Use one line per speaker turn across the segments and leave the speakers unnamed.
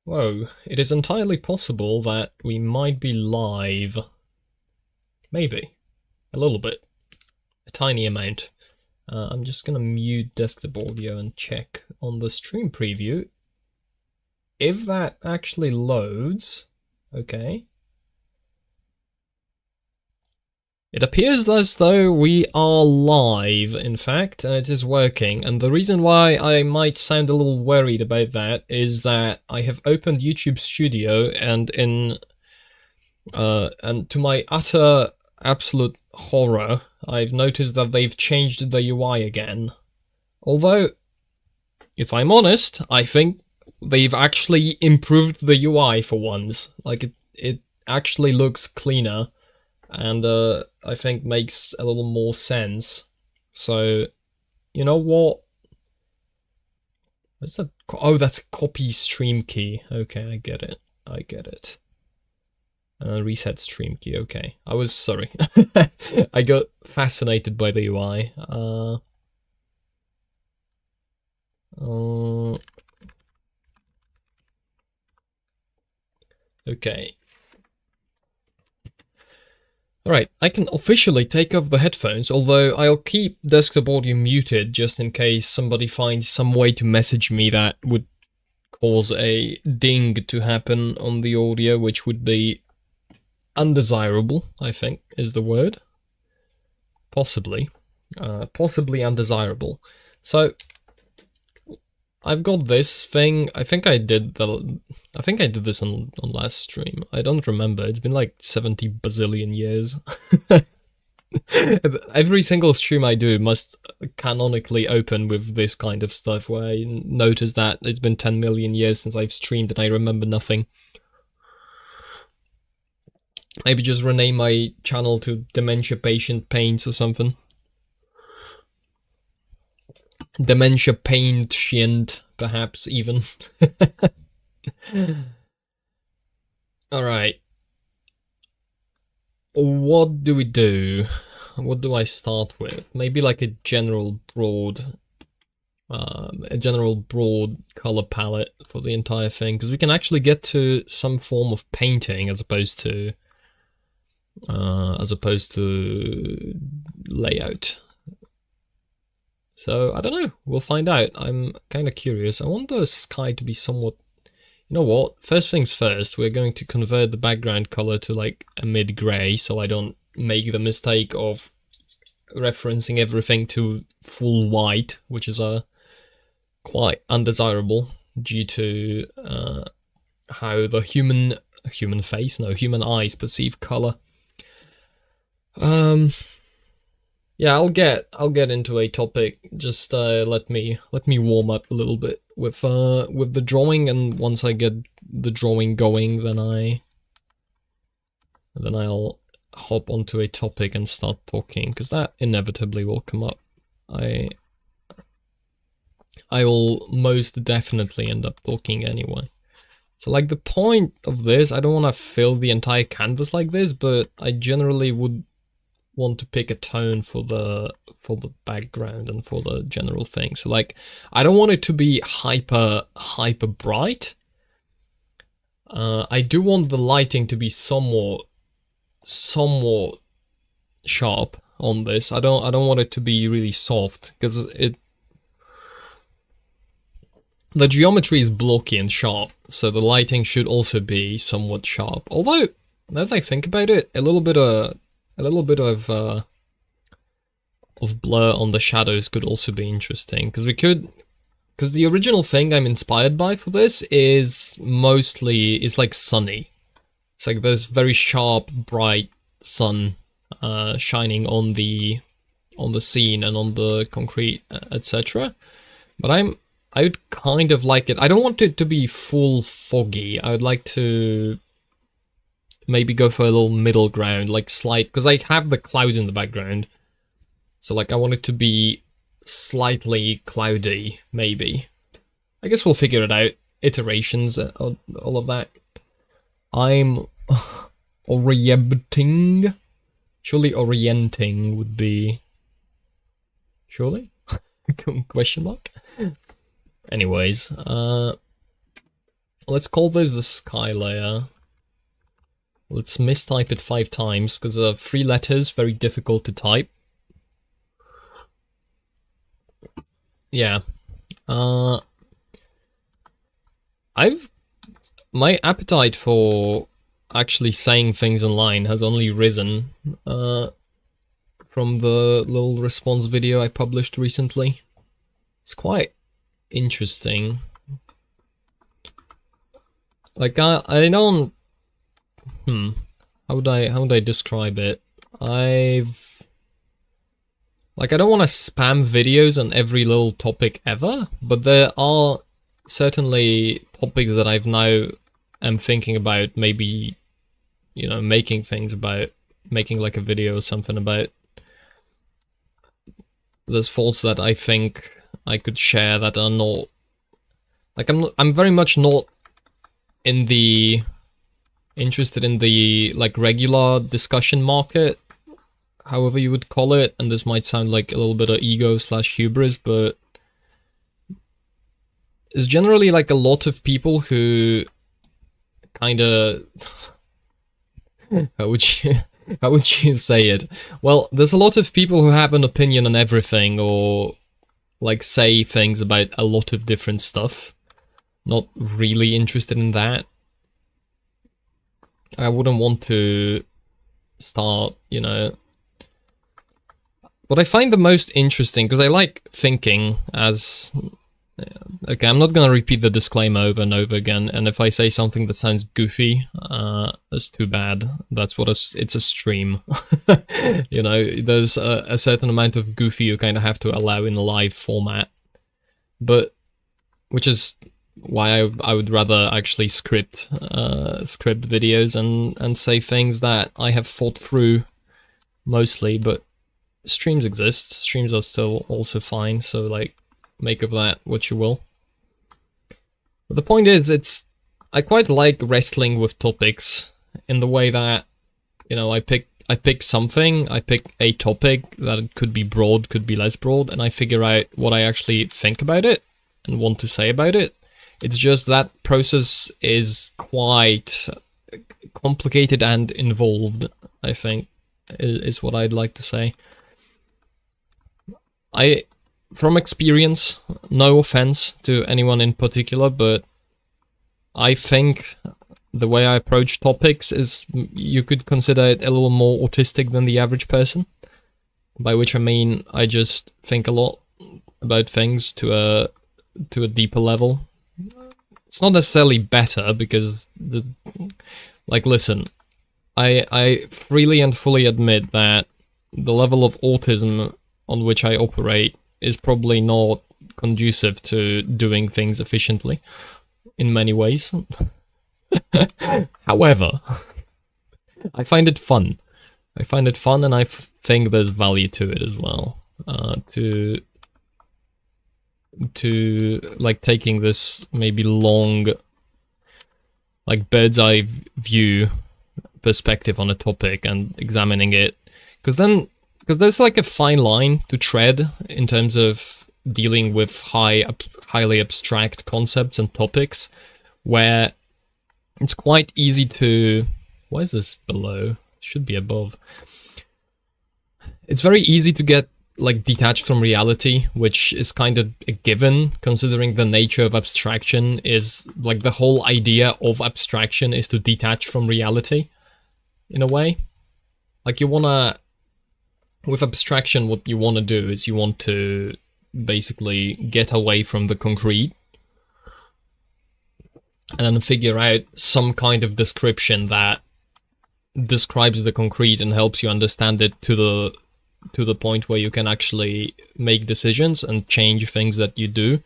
Whoa, it is entirely possible that we might be live. Maybe. A little bit. A tiny amount. I'm just gonna mute desktop audio and check on the stream preview if that actually loads. Okay. It appears as though we are live, in fact, and it is working. And the reason why I might sound a little worried about that is that I have opened YouTube Studio, and to my utter absolute horror, I've noticed that they've changed the UI again. Although, if I'm honest, I think they've actually improved the UI for once. Like, it actually looks cleaner, and I think makes a little more sense. So, you know what? What's that? Oh, that's copy stream key. Okay, I get it. I get it. Reset stream key. Okay, I was sorry. I got fascinated by the UI. Okay. Alright, I can officially take off the headphones, although I'll keep desktop audio muted just in case somebody finds some way to message me that would cause a ding to happen on the audio, which would be undesirable, I think, is the word. Possibly. Possibly undesirable. So, I've got this thing. I think I did this on last stream. I don't remember. It's been like 70 bazillion years. Every single stream I do must canonically open with this kind of stuff, where I notice that it's been 10 million years since I've streamed and I remember nothing. Maybe just rename my channel to Dementia Patient Paints or something. Dementia Patient, perhaps, even. Alright. What do we do? What do I start with? Maybe like a general broad color palette for the entire thing, because we can actually get to some form of painting as opposed to layout. So I don't know, we'll find out. I'm kind of curious. I want the sky to be somewhat, you know what, first things first, we're going to convert the background color to like a mid-gray, so I don't make the mistake of referencing everything to full white, which is quite undesirable due to how the human eyes perceive color. Yeah, I'll get into a topic. Just let me warm up a little bit with the drawing, and once I get the drawing going, then I'll hop onto a topic and start talking, because that inevitably will come up. I will most definitely end up talking anyway. So like the point of this, I don't want to fill the entire canvas like this, but I generally would want to pick a tone for the background and for the general thing. So like, I don't want it to be hyper bright. I do want the lighting to be somewhat sharp on this. I don't want it to be really soft, because the geometry is blocky and sharp, so the lighting should also be somewhat sharp. Although, now that I think about it, a little bit of blur on the shadows could also be interesting, because the original thing I'm inspired by for this is like sunny. It's like there's very sharp, bright sun shining on the scene and on the concrete, etc. But I would kind of like it. I don't want it to be full foggy. I would like to maybe go for a little middle ground, like slight, because I have the clouds in the background. So like I want it to be slightly cloudy, maybe. I guess we'll figure it out. Iterations, all of that. I'm orienting. Surely orienting would be... Surely? Question mark? Anyways, let's call this the sky layer. Let's mistype it 5 times, because 3 letters, very difficult to type. Yeah. My appetite for actually saying things online has only risen from the little response video I published recently. It's quite interesting. Like I don't how would I describe it? I don't want to spam videos on every little topic ever, but there are certainly topics that I've now am thinking about, maybe, you know, making things about, making like a video or something about. There's thoughts that I think I could share that are not, like, I'm very much not interested in the like regular discussion market, however you would call it, and this might sound like a little bit of ego/hubris, but there's generally like a lot of people who kind of how would you say it? Well, there's a lot of people who have an opinion on everything, or like say things about a lot of different stuff. Not really interested in that. I wouldn't want to start, you know. What I find the most interesting, because I like thinking as... Okay, I'm not gonna repeat the disclaimer over and over again, and if I say something that sounds goofy, that's too bad. That's what it's a stream. You know, there's a certain amount of goofy you kind of have to allow in a live format. But, which is why I would rather actually script videos and say things that I have thought through mostly, but streams exist. Streams are still also fine, so like, make of that what you will. But the point is, I quite like wrestling with topics in the way that, you know, I pick something, I pick a topic that it could be broad, could be less broad, and I figure out what I actually think about it and want to say about it. It's just that process is quite complicated and involved, I think, is what I'd like to say. From experience, no offense to anyone in particular, but I think the way I approach topics is, you could consider it a little more autistic than the average person. By which I mean, I just think a lot about things to a deeper level. It's not necessarily better, because like, listen, I freely and fully admit that the level of autism on which I operate is probably not conducive to doing things efficiently in many ways. However, I find it fun. I find it fun, and I think there's value to it as well. To like taking this maybe long, like bird's eye view perspective on a topic and examining it, because there's like a fine line to tread in terms of dealing with highly abstract concepts and topics, where it's quite easy to... Why is this below? It should be above. It's very easy to get like detached from reality, which is kind of a given, considering the nature of abstraction is like, the whole idea of abstraction is to detach from reality, in a way. Like, you wanna... With abstraction, what you want to do is you want to basically get away from the concrete and then figure out some kind of description that describes the concrete and helps you understand it to the point where you can actually make decisions and change things that you do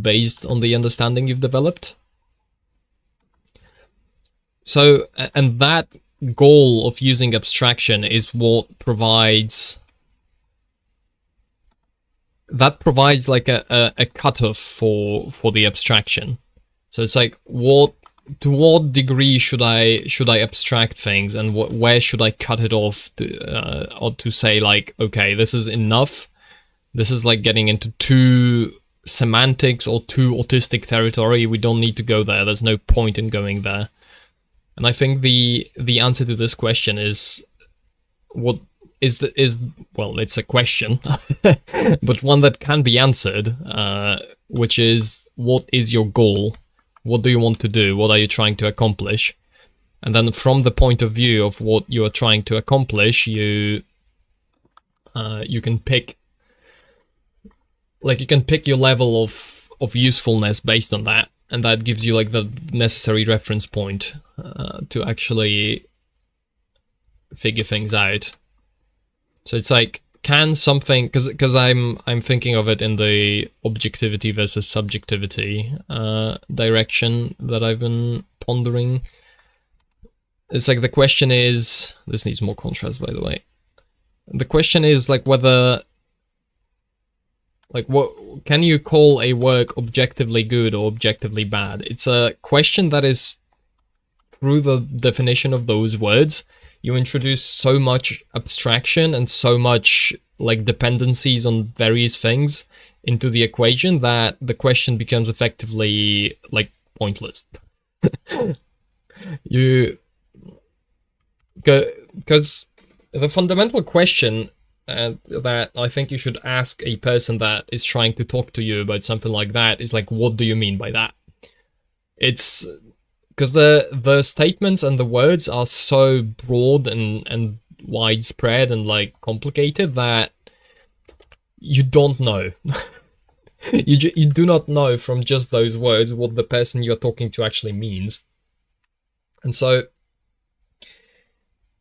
based on the understanding you've developed. So, and that goal of using abstraction is what provides like a cutoff for the abstraction. So it's like, to what degree should I abstract things, and where should I cut it off or to say like, okay, this is enough. This is like getting into too semantics or too autistic territory. We don't need to go there. There's no point in going there. And I think the answer to this question is what is well, it's a question, but one that can be answered, which is, what is your goal? What do you want to do? What are you trying to accomplish? And then from the point of view of what you are trying to accomplish, you can pick, like, you can pick your level of usefulness based on that, and that gives you like the necessary reference point to actually figure things out. So it's like, can something, because I'm thinking of it in the objectivity versus subjectivity direction that I've been pondering. It's like, the question is, this needs more contrast, by the way. The question is like whether, like, what can you call a work objectively good or objectively bad? It's a question that is, through the definition of those words, you introduce so much abstraction and so much like dependencies on various things into the equation that the question becomes effectively like pointless. Because the fundamental question that I think you should ask a person that is trying to talk to you about something like that is like, what do you mean by that? It's because the statements and the words are so broad and widespread and like complicated that you don't know. you do not know from just those words what the person you're talking to actually means. And so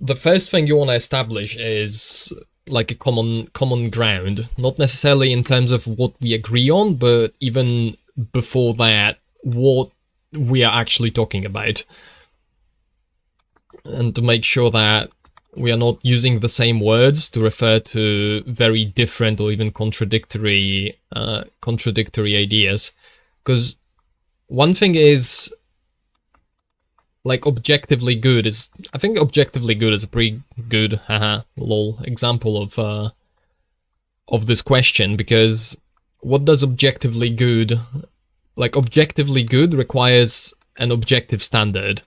the first thing you want to establish is like a common ground, not necessarily in terms of what we agree on, but even before that, what we are actually talking about, and to make sure that we are not using the same words to refer to very different or even contradictory ideas. Because one thing is, like, objectively good is, I think objectively good is a pretty good lol example of this question, because what does objectively good, like, objectively good requires an objective standard.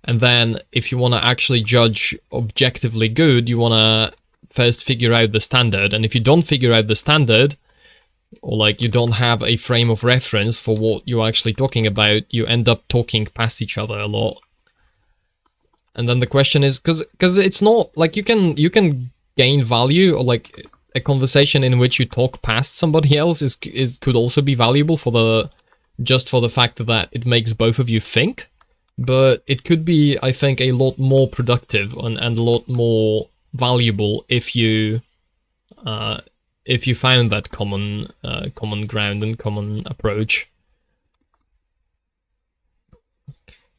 And then if you want to actually judge objectively good, you want to first figure out the standard. And if you don't figure out the standard, or like you don't have a frame of reference for what you're actually talking about, you end up talking past each other a lot. And then the question is, because it's not like you can gain value, or like a conversation in which you talk past somebody else could also be valuable for the fact that it makes both of you think. But it could be, I think, a lot more productive and a lot more valuable if you found that common ground and common approach.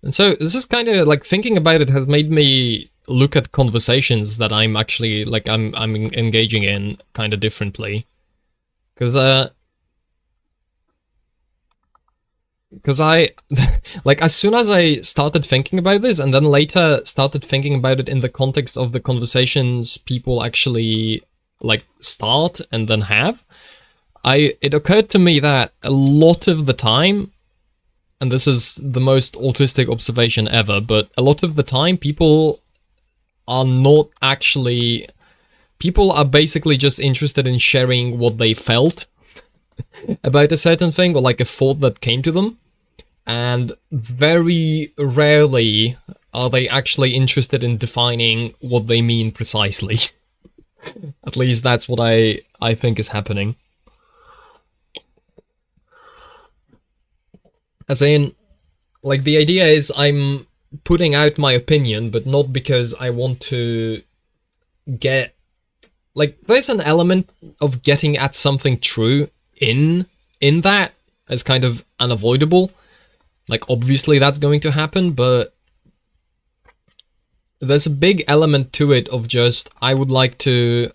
And so this is kind of like, thinking about it has made me look at conversations that I'm actually like I'm engaging in kind of differently, because I like, as soon as I started thinking about this, and then later started thinking about it in the context of the conversations people actually like start and then have, it occurred to me that a lot of the time, and this is the most autistic observation ever, but a lot of the time people are basically just interested in sharing what they felt about a certain thing, or like a thought that came to them. And very rarely are they actually interested in defining what they mean precisely. At least that's what I think is happening. As in, like, the idea is I'm putting out my opinion, but not because I want to get... Like, there's an element of getting at something true in that as kind of unavoidable. Like, obviously that's going to happen, but there's a big element to it of just, I would like to...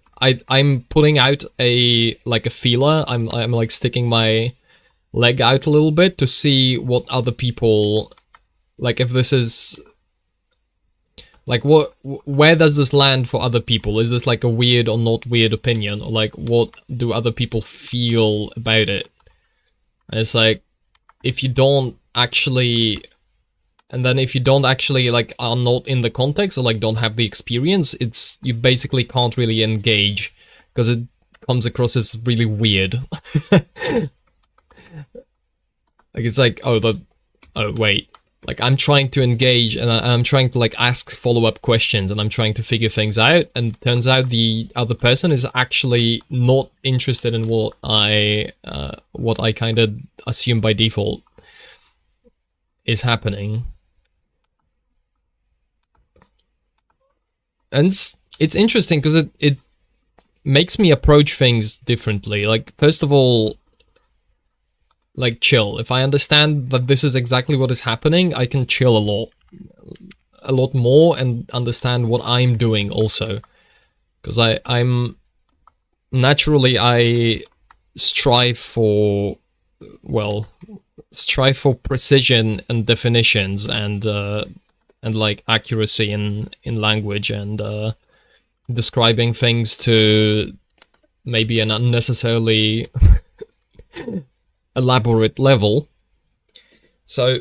I'm putting out a feeler. I'm like sticking my leg out a little bit to see what other people, like, if this is like, where does this land for other people? Is this like a weird or not weird opinion, or like what do other people feel about it? And it's like, if you don't actually, and then if you don't actually like are not in the context or like don't have the experience, it's, you basically can't really engage because it comes across as really weird. Like it's like, oh wait, like I'm trying to engage and I'm trying to like ask follow-up questions and I'm trying to figure things out, and turns out the other person is actually not interested in what I kind of assume by default is happening. And it's interesting because it makes me approach things differently. Like, first of all, like, chill. If I understand that this is exactly what is happening, I can chill a lot more and understand what I'm doing also. Because I'm naturally, I strive for precision and definitions and like accuracy in language and describing things to maybe an unnecessarily elaborate level. So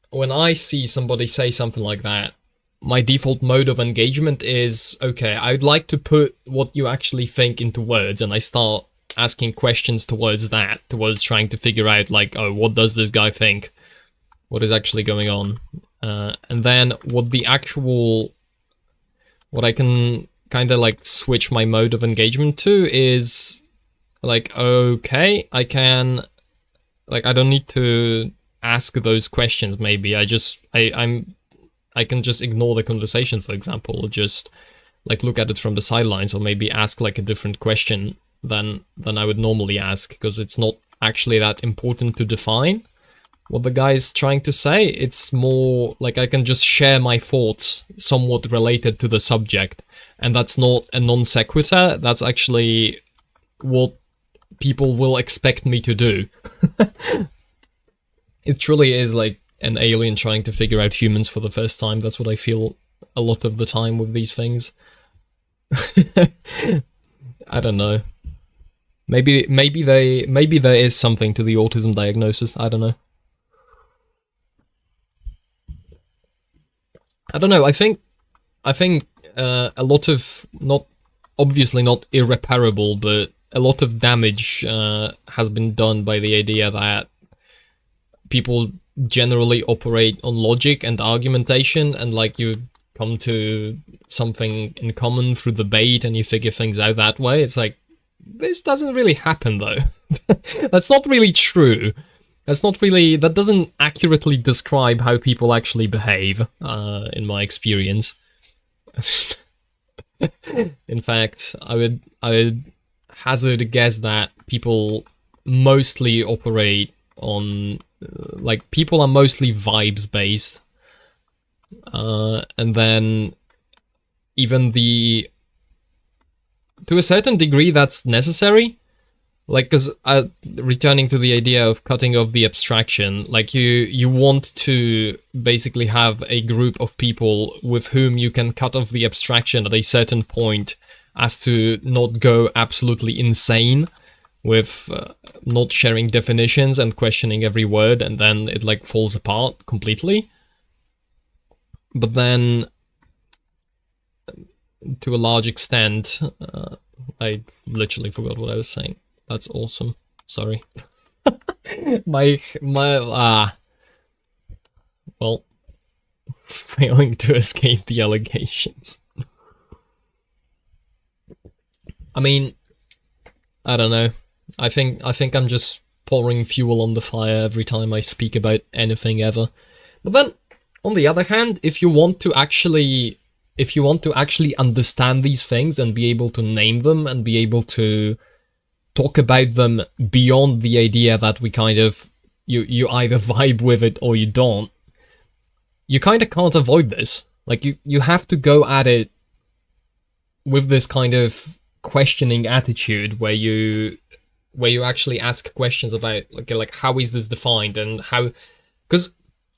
when I see somebody say something like that, my default mode of engagement is, okay, I'd like to put what you actually think into words, and I start asking questions towards that, towards trying to figure out, like, oh, what does this guy think? What is actually going on? And then what I can kind of like switch my mode of engagement to is like, okay, I can, like, I don't need to ask those questions. Maybe I can just ignore the conversation, for example, or just like look at it from the sidelines, or maybe ask like a different question than I would normally ask, because it's not actually that important to define what the guy is trying to say. It's more like I can just share my thoughts somewhat related to the subject, and that's not a non sequitur. That's actually what people will expect me to do. It truly is like an alien trying to figure out humans for the first time. That's what I feel a lot of the time with these things. I don't know. Maybe there is something to the autism diagnosis. I don't know. I think a lot of, not obviously not irreparable, but a lot of damage has been done by the idea that people generally operate on logic and argumentation, and like you come to something in common through debate and you figure things out that way. It's like, this doesn't really happen though. That's not really true. That doesn't accurately describe how people actually behave, in my experience. In fact, I would hazard a guess that people mostly operate on, like, people are mostly vibes based, and then even to a certain degree that's necessary, like, because returning to the idea of cutting off the abstraction, like you want to basically have a group of people with whom you can cut off the abstraction at a certain point, as to not go absolutely insane with not sharing definitions and questioning every word, and then it like falls apart completely. But then, to a large extent, I literally forgot what I was saying. That's awesome. Sorry. Well, failing to escape the allegations. I mean, I don't know. I think I'm just pouring fuel on the fire every time I speak about anything ever. But then, on the other hand, if you want to actually understand these things and be able to name them and be able to talk about them beyond the idea that we kind of, you either vibe with it or you don't, you kind of can't avoid this. Like, you have to go at it with this kind of questioning attitude where you actually ask questions about, like how is this defined, and how, because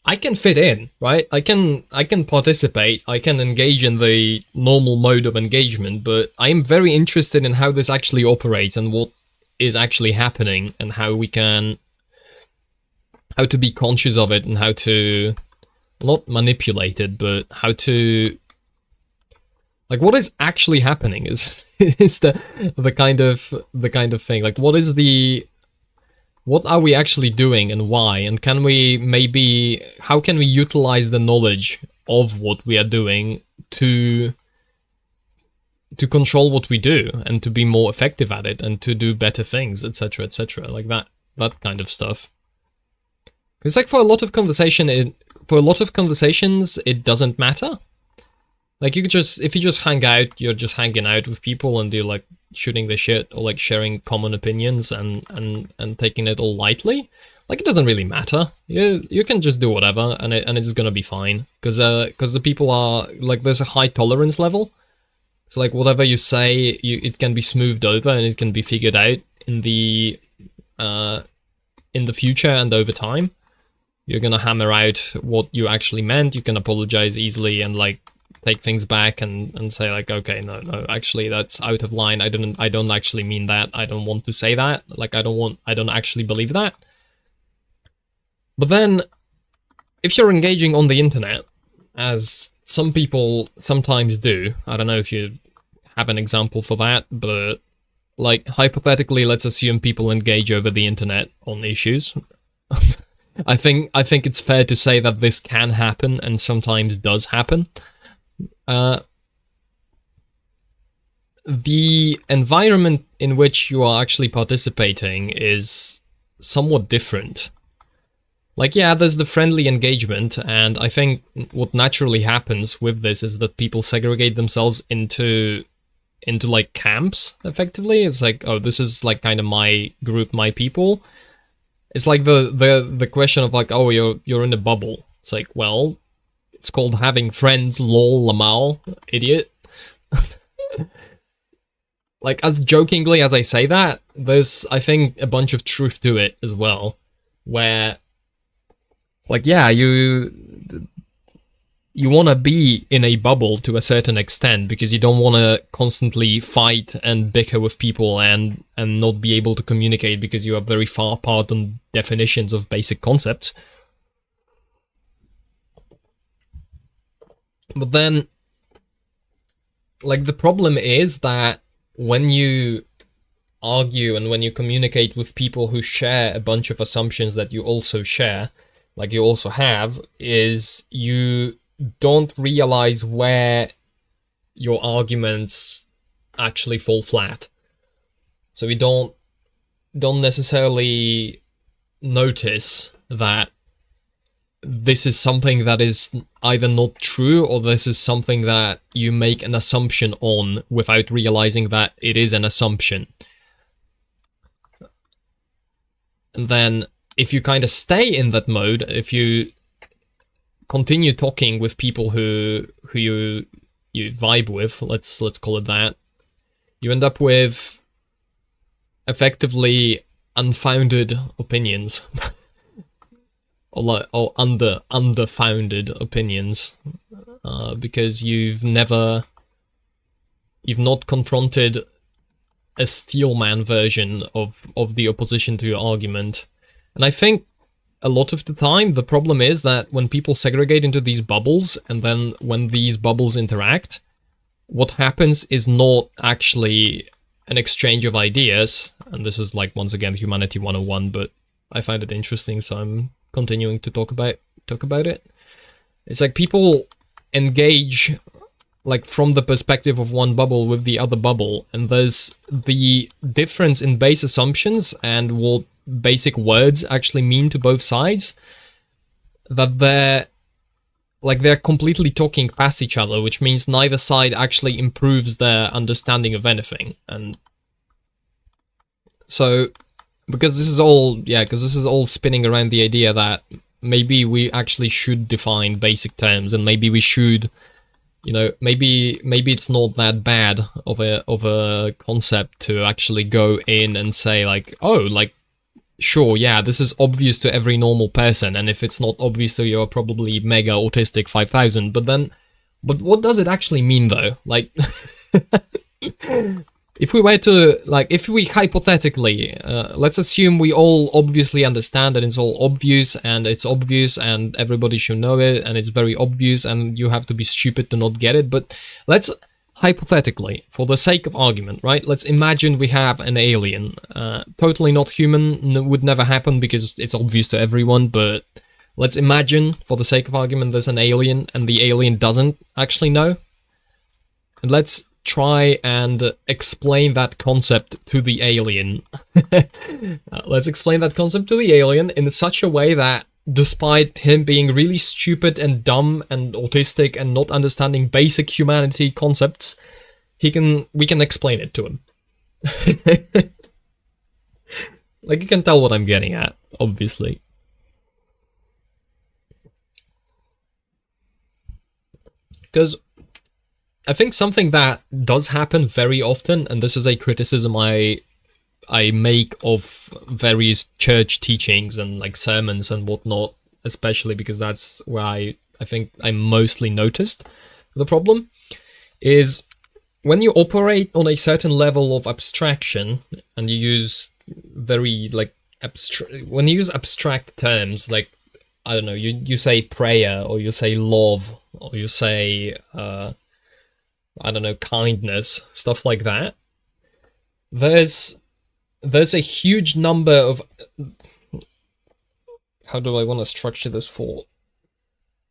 I can fit in, right? I can participate, I can engage in the normal mode of engagement, but I am very interested in how this actually operates and what is actually happening, and how we can be conscious of it and how to not manipulate it, but how to, like, what is actually happening is is the kind of thing. Like, what are we actually doing and why? And can we how can we utilize the knowledge of what we are doing to control what we do and to be more effective at it and to do better things, etc., etc., like that kind of stuff. It's like for a lot of conversations, it doesn't matter. Like, if you just hang out, you're just hanging out with people and you're like shooting the shit or like sharing common opinions and taking it all lightly. Like, it doesn't really matter. You can just do whatever and it's gonna be fine, because the people are like, there's a high tolerance level. So like whatever you say, it can be smoothed over and it can be figured out in the future and over time. You're gonna hammer out what you actually meant. You can apologize easily and like take things back and say like, okay, no, actually that's out of line. I don't actually mean that. I don't want to say that. Like, I don't actually believe that. But then, if you're engaging on the internet, as some people sometimes do, I don't know if you have an example for that, but like, hypothetically, let's assume people engage over the internet on issues. I think it's fair to say that this can happen and sometimes does happen. The environment in which you are actually participating is somewhat different. Like, yeah, there's the friendly engagement, and I think what naturally happens with this is that people segregate themselves into like camps, effectively. It's like, oh, this is like kind of my group, my people. It's like the question of like, oh, you're in a bubble. It's like, well, it's called having friends, lol, Lamal, idiot. Like, as jokingly as I say that, there's, I think, a bunch of truth to it as well, where, like, yeah, you want to be in a bubble to a certain extent because you don't want to constantly fight and bicker with people and not be able to communicate because you are very far apart on definitions of basic concepts. But then, like, the problem is that when you argue and when you communicate with people who share a bunch of assumptions that you also share, like you also have, is you don't realize where your arguments actually fall flat. So we don't necessarily notice that this is something that is either not true or this is something that you make an assumption on without realizing that it is an assumption. And then if you kind of stay in that mode, if you continue talking with people who you vibe with, let's call it that, you end up with effectively unfounded opinions. or underfounded opinions, because you've not confronted a steelman version of the opposition to your argument. And I think a lot of the time the problem is that when people segregate into these bubbles, and then when these bubbles interact, what happens is not actually an exchange of ideas. And this is like, once again, Humanity 101, but I find it interesting, so I'm continuing to talk about it. It's like people engage like from the perspective of one bubble with the other bubble, and there's the difference in base assumptions and what basic words actually mean to both sides, that they're completely talking past each other, which means neither side actually improves their understanding of anything. And so, because this is all spinning around the idea that maybe we actually should define basic terms, and maybe we should, maybe it's not that bad of a concept to actually go in and say like, oh, like, sure, yeah, this is obvious to every normal person, and if it's not obvious to you, you're probably mega autistic 5000. But what does it actually mean though? Like, if we were to, like, if we hypothetically, let's assume we all obviously understand that it's all obvious, and it's obvious and everybody should know it, and it's very obvious and you have to be stupid to not get it, but let's hypothetically, for the sake of argument, right, let's imagine we have an alien, totally not human, would never happen because it's obvious to everyone, but let's imagine, for the sake of argument, there's an alien and the alien doesn't actually know. And let's try and explain that concept to the alien. Let's explain that concept to the alien in such a way that, despite him being really stupid and dumb and autistic and not understanding basic humanity concepts, we can explain it to him. Like, you can tell what I'm getting at, obviously. Because I think something that does happen very often, and this is a criticism I make of various church teachings and like sermons and whatnot, especially because that's where I think I mostly noticed the problem, is when you operate on a certain level of abstraction and you use very like when you use abstract terms, like, I don't know, you say prayer, or you say love, or you say I don't know, kindness, stuff like that. There's a huge number of, how do I want to structure this for?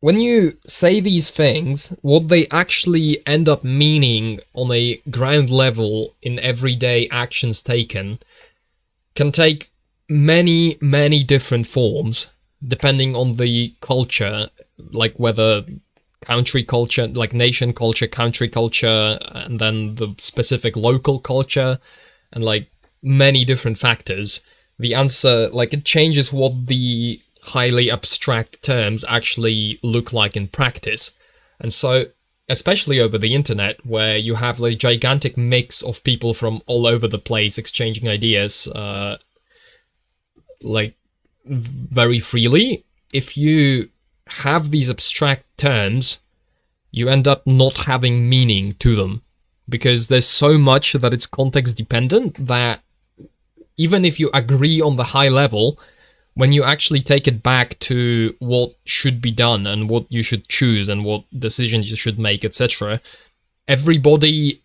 When you say these things, what they actually end up meaning on a ground level in everyday actions taken can take many, many different forms, depending on the culture, like whether country culture, like nation culture, country culture, and then the specific local culture, and like many different factors. The answer, like, it changes what the highly abstract terms actually look like in practice. And so, especially over the internet, where you have a gigantic mix of people from all over the place exchanging ideas, like, very freely, if you have these abstract terms, you end up not having meaning to them, because there's so much that it's context dependent that even if you agree on the high level, when you actually take it back to what should be done and what you should choose and what decisions you should make, etc., everybody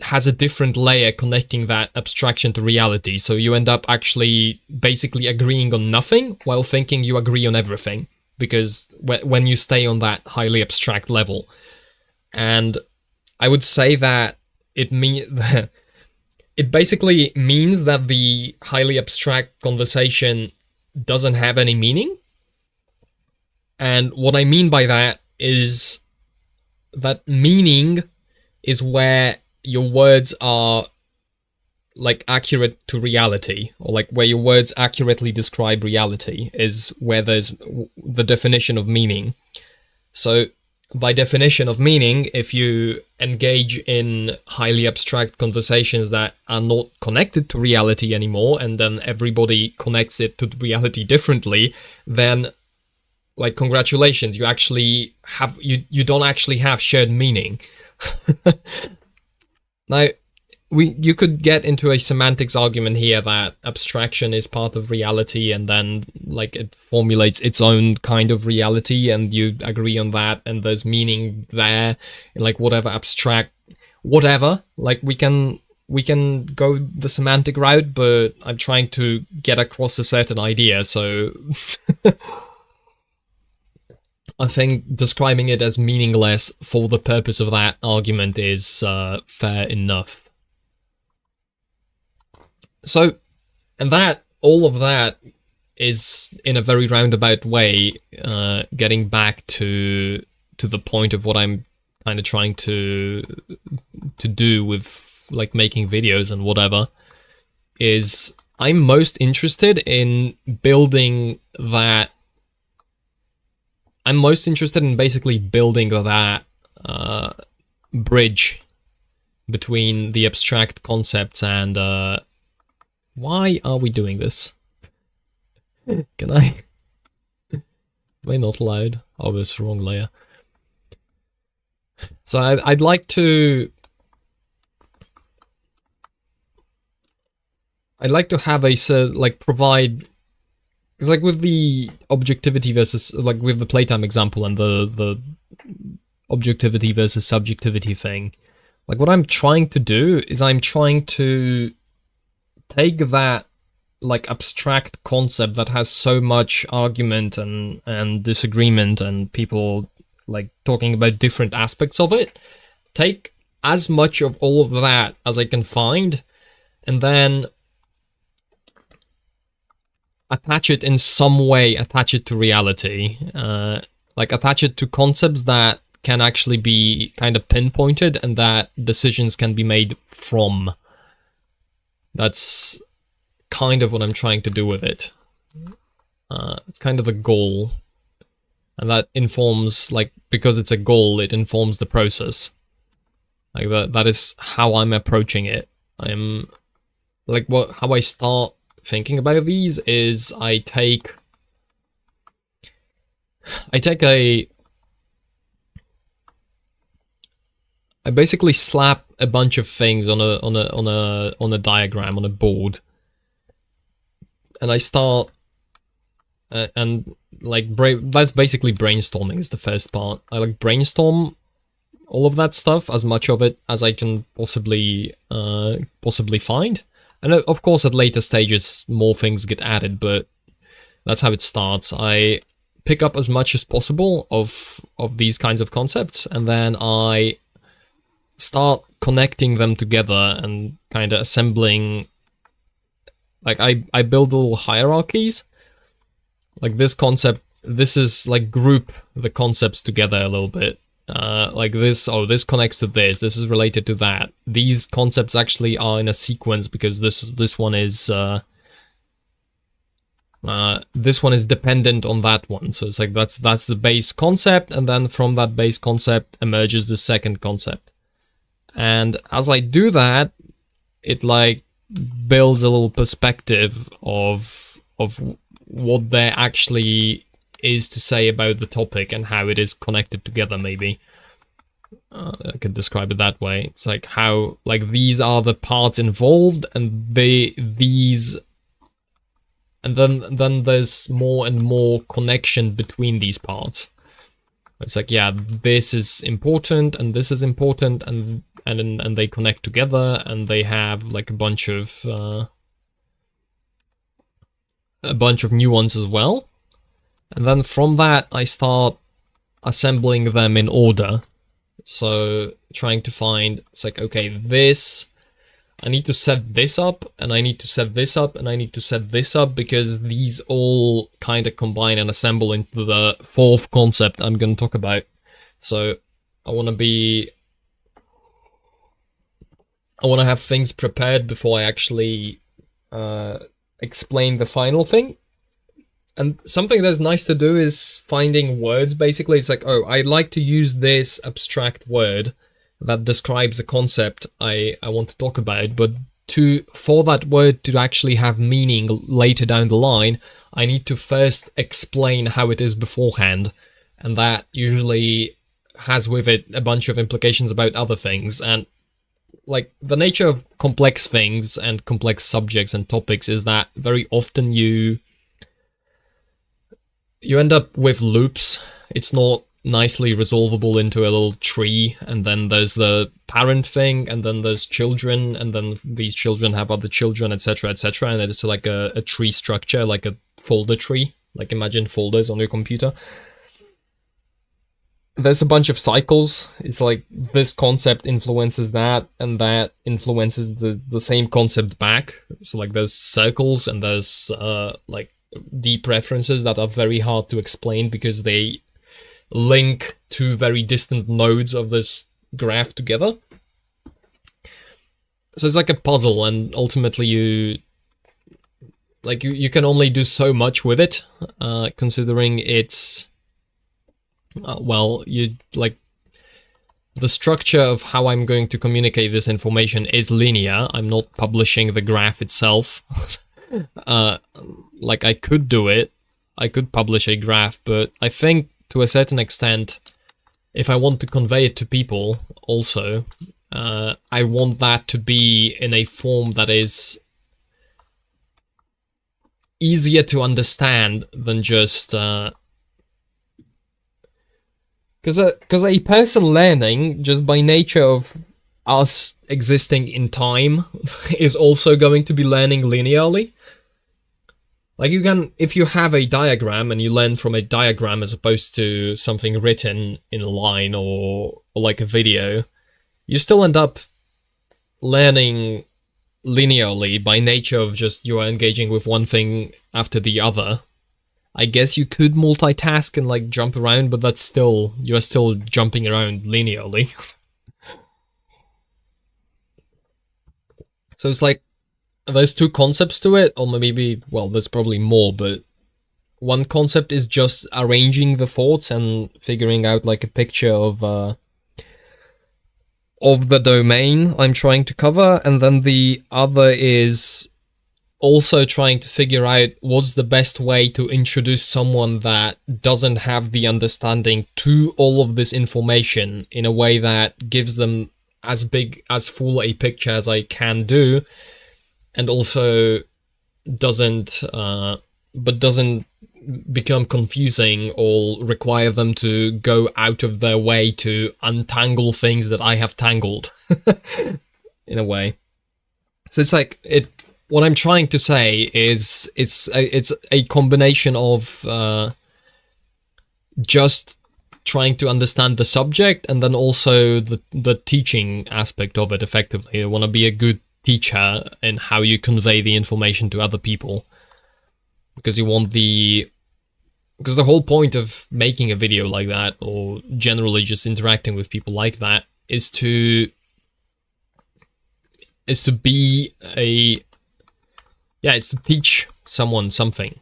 has a different layer connecting that abstraction to reality. So you end up actually basically agreeing on nothing while thinking you agree on everything, because when you stay on that highly abstract level. And I would say that it basically means that the highly abstract conversation doesn't have any meaning. And what I mean by that is that meaning is where your words are like accurate to reality, or like where your words accurately describe reality is where there's the definition of meaning. So by definition of meaning, if you engage in highly abstract conversations that are not connected to reality anymore, and then everybody connects it to reality differently, then, like, congratulations, you actually have, you don't actually have shared meaning. Now, you could get into a semantics argument here that abstraction is part of reality, and then, like, it formulates its own kind of reality, and you agree on that, and there's meaning there, in, like, whatever abstract, whatever. Like, we can go the semantic route, but I'm trying to get across a certain idea, so I think describing it as meaningless for the purpose of that argument is fair enough. So, and that, all of that is, in a very roundabout way, getting back to the point of what I'm kind of trying to do with, like, making videos and whatever, is I'm most interested in building that. I'm most interested in basically building that bridge between the abstract concepts and why are we doing this? Can I? Am I not allowed? Oh, it's the wrong layer. So I'd like to I'd like to have provide, because like with the objectivity versus, like with the playtime example and the objectivity versus subjectivity thing, like what I'm trying to do is I'm trying to take that like abstract concept that has so much argument and disagreement and people like talking about different aspects of it, take as much of all of that as I can find, and then attach it in some way, attach it to reality, like attach it to concepts that can actually be kind of pinpointed and that decisions can be made from. That's kind of what I'm trying to do with it. It's kind of the goal, and that informs, like, because it's a goal, it informs the process. Like that is how I'm approaching it. I'm like, how I start thinking about these is I basically slap a bunch of things on a diagram, on a board, and I start and like that's basically brainstorming is the first part. I like brainstorm all of that stuff, as much of it as I can possibly find, and of course at later stages more things get added, but that's how it starts. I pick up as much as possible of these kinds of concepts, and then I start connecting them together and kind of assembling. Like I build little hierarchies. Like this concept, this is like group the concepts together a little bit. Like this, oh, this connects to this is related to that. These concepts actually are in a sequence because this one is dependent on that one. So it's like that's the base concept, and then from that base concept emerges the second concept. And as I do that, it like builds a little perspective of what there actually is to say about the topic and how it is connected together, maybe. I could describe it that way. It's like how, like, these are the parts involved, and these, and then there's more and more connection between these parts. It's like, yeah, this is important, and this is important, and they connect together, and they have like a bunch of nuance as well. And then from that, I start assembling them in order. So trying to find, it's like, okay, this, I need to set this up, and I need to set this up, and I need to set this up, because these all kind of combine and assemble into the fourth concept I'm going to talk about. So I want to have things prepared before I actually explain the final thing. And something that's nice to do is finding words, basically. It's like, oh, I like to use this abstract word that describes a concept I want to talk about, but for that word to actually have meaning later down the line, I need to first explain how it is beforehand, and that usually has with it a bunch of implications about other things. And like the nature of complex things and complex subjects and topics is that very often you end up with loops. It's not nicely resolvable into a little tree, and then there's the parent thing, and then there's children, and then these children have other children, etc., etc., and it's like a tree structure, like a folder tree. Like imagine folders on your computer. There's a bunch of cycles. It's like this concept influences that, and that influences the same concept back. So like there's circles, and there's like deep references that are very hard to explain because they link two very distant nodes of this graph together. So it's like a puzzle, and ultimately you can only do so much with it, considering it's the structure of how I'm going to communicate this information is linear. I'm not publishing the graph itself. Like I could do it, I could publish a graph, but I think to a certain extent, if I want to convey it to people also, I want that to be in a form that is easier to understand than just because a person learning just by nature of us existing in time is also going to be learning linearly. Like you can, if you have a diagram and you learn from a diagram as opposed to something written in a line or like a video, you still end up learning linearly by nature of just you are engaging with one thing after the other. I guess you could multitask and like jump around, but that's still, you're still jumping around linearly. So it's like, there's two concepts to it, or maybe, well, there's probably more, but one concept is just arranging the thoughts and figuring out like a picture of the domain I'm trying to cover, and then the other is also trying to figure out what's the best way to introduce someone that doesn't have the understanding to all of this information in a way that gives them as big, as full a picture as I can do, and also doesn't become confusing or require them to go out of their way to untangle things that I have tangled in a way. So it's like what I'm trying to say is it's a combination of just trying to understand the subject and then also the teaching aspect of it effectively. I want to be a good teacher in how you convey the information to other people, because you want because the whole point of making a video like that, or generally just interacting with people like that, is to be it's to teach someone something.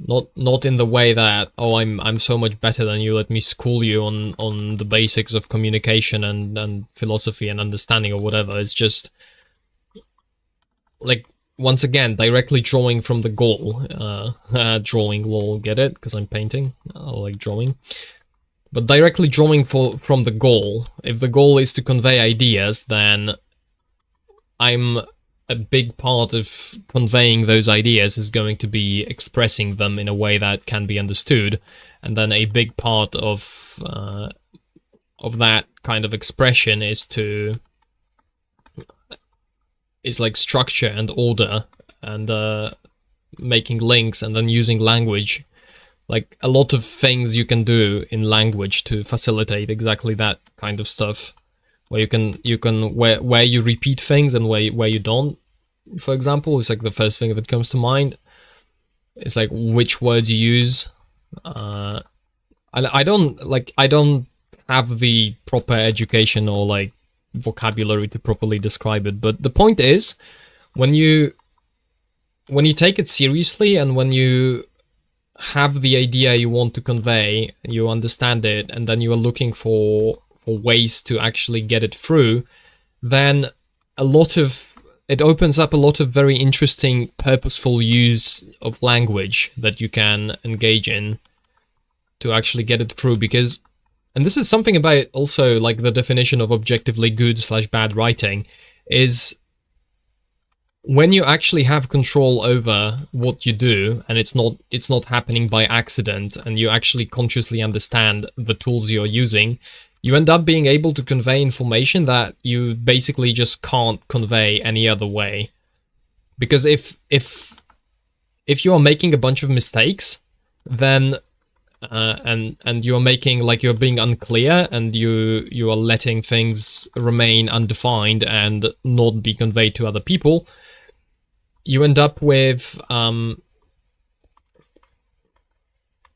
Not in the way that, oh, I'm so much better than you, let me school you on the basics of communication and philosophy and understanding or whatever. It's just like, once again, directly drawing from the goal. Drawing, lol, get it? Because I'm painting. I like drawing. But directly drawing from the goal. If the goal is to convey ideas, then a big part of conveying those ideas is going to be expressing them in a way that can be understood, and then a big part of that kind of expression is like structure and order and making links and then using language. Like a lot of things you can do in language to facilitate exactly that kind of stuff, where you can where you repeat things and where you don't. For example, it's like the first thing that comes to mind. It's like which words you use. And I don't have the proper education or like vocabulary to properly describe it, but the point is, when you take it seriously and when you have the idea you want to convey, you understand it, and then you are looking for ways to actually get it through, then it opens up a lot of very interesting, purposeful use of language that you can engage in to actually get it through. Because, and this is something about also like the definition of objectively good/bad writing, is when you actually have control over what you do and it's not happening by accident, and you actually consciously understand the tools you're using, you end up being able to convey information that you basically just can't convey any other way. Because if you are making a bunch of mistakes, then and you are making, like, you're being unclear and you are letting things remain undefined and not be conveyed to other people, you end up with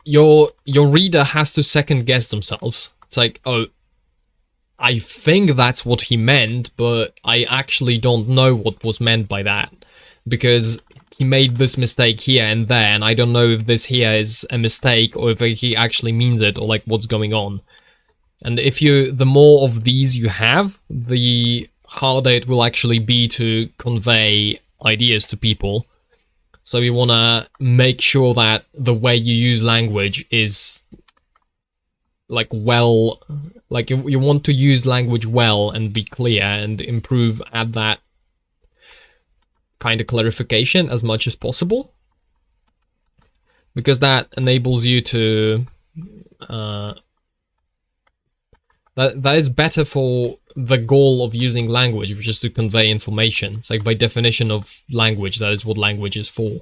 your reader has to second guess themselves. It's like, oh, I think that's what he meant, but I actually don't know what was meant by that, because he made this mistake here and there, and I don't know if this here is a mistake or if he actually means it, or like what's going on. And the more of these you have, the harder it will actually be to convey ideas to people. So you want to make sure that the way you use language is like you want to use language well and be clear and improve at that kind of clarification as much as possible, because that enables you to that is better for the goal of using language, which is to convey information. It's like, by definition of language, that is what language is for.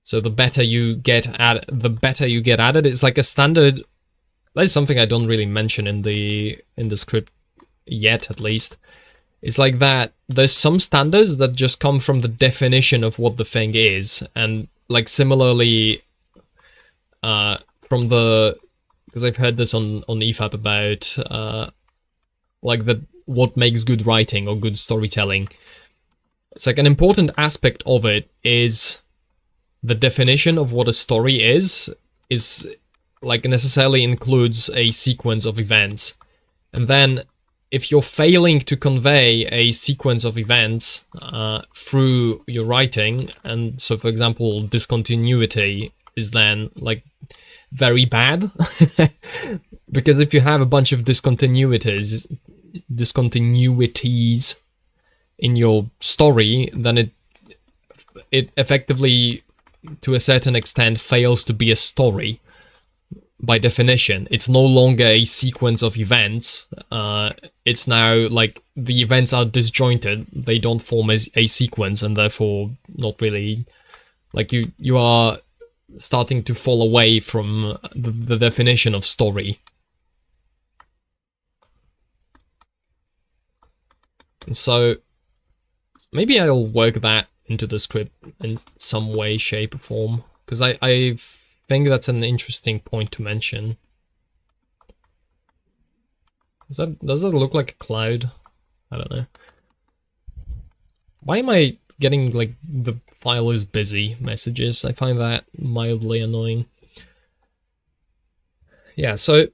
So the better you get at it. It's like a standard. That is something I don't really mention in the script yet, at least. It's like that there's some standards that just come from the definition of what the thing is, and like similarly from the, because I've heard this on EFAP about like what makes good writing or good storytelling. It's like an important aspect of it is the definition of what a story is like necessarily includes a sequence of events. And then if you're failing to convey a sequence of events through your writing, and so for example discontinuity is then like very bad, because if you have a bunch of discontinuities in your story, then it effectively, to a certain extent, fails to be a story. By definition, it's no longer a sequence of events. It's now like the events are disjointed. They don't form a sequence, and therefore not really, like you are starting to fall away from the definition of story. And so maybe I'll work that into the script in some way, shape, or form, because I think that's an interesting point to mention. Does that look like a cloud? I don't know. Why am I getting like the file is busy messages? I find that mildly annoying. Yeah, so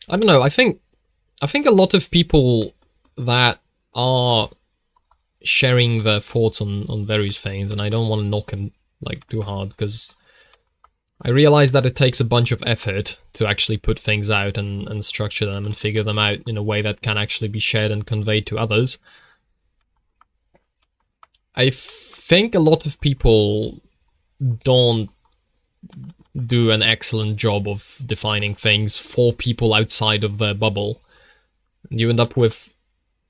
I don't know. I think a lot of people that are sharing their thoughts on various things, and I don't want to knock them like too hard, because I realize that it takes a bunch of effort to actually put things out and structure them and figure them out in a way that can actually be shared and conveyed to others. I think a lot of people don't do an excellent job of defining things for people outside of their bubble. You end up with,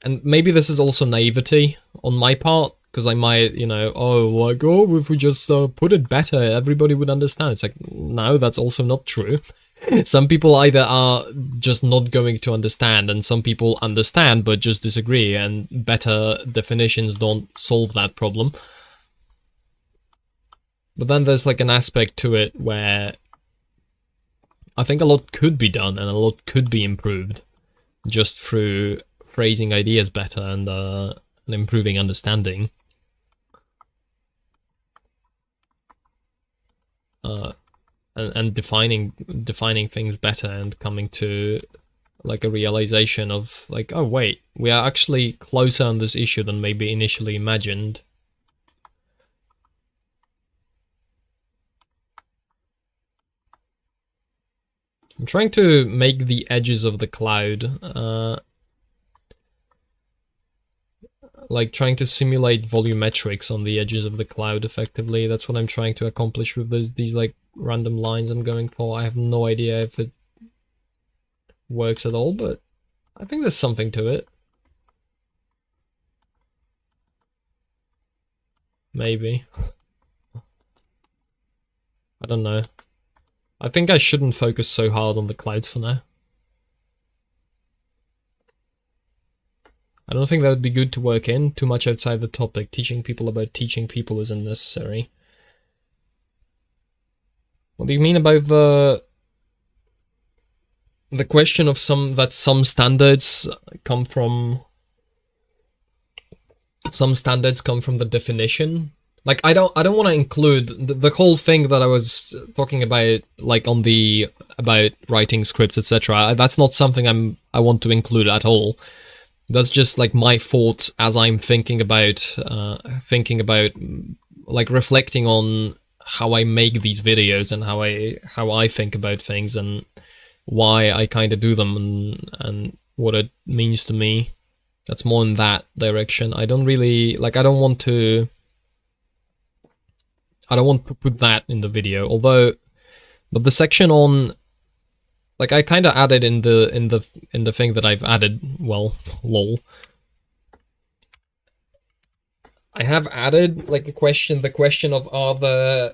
and maybe this is also naivety on my part, because I might, if we just put it better, everybody would understand. It's like, no, that's also not true. Some people either are just not going to understand, and some people understand but just disagree, and better definitions don't solve that problem. But then there's like an aspect to it where I think a lot could be done and a lot could be improved just through phrasing ideas better and improving understanding. And defining things better and coming to like a realization of like, oh wait, we are actually closer on this issue than maybe initially imagined. I'm trying to make the edges of the cloud like trying to simulate volumetrics on the edges of the cloud effectively. That's what I'm trying to accomplish with these like random lines I'm going for. I have no idea if it works at all, but I think there's something to it. Maybe. I don't know. I think I shouldn't focus so hard on the clouds for now. I don't think that would be good to work in too much outside the topic. Teaching people about teaching people isn't necessary. What do you mean about the question of some standards come from the definition? Like I don't want to include the whole thing that I was talking about, like about writing scripts, etc. That's not something I want to include at all. That's just like my thoughts as I'm thinking about like reflecting on how I make these videos and how I think about things and why I kind of do them and what it means to me. That's more in that direction. I don't really, like, I don't want to put that in the video, although, but the section on, like, I kind of added in the thing that I've added, well, lol. I have added, like, the question of, are there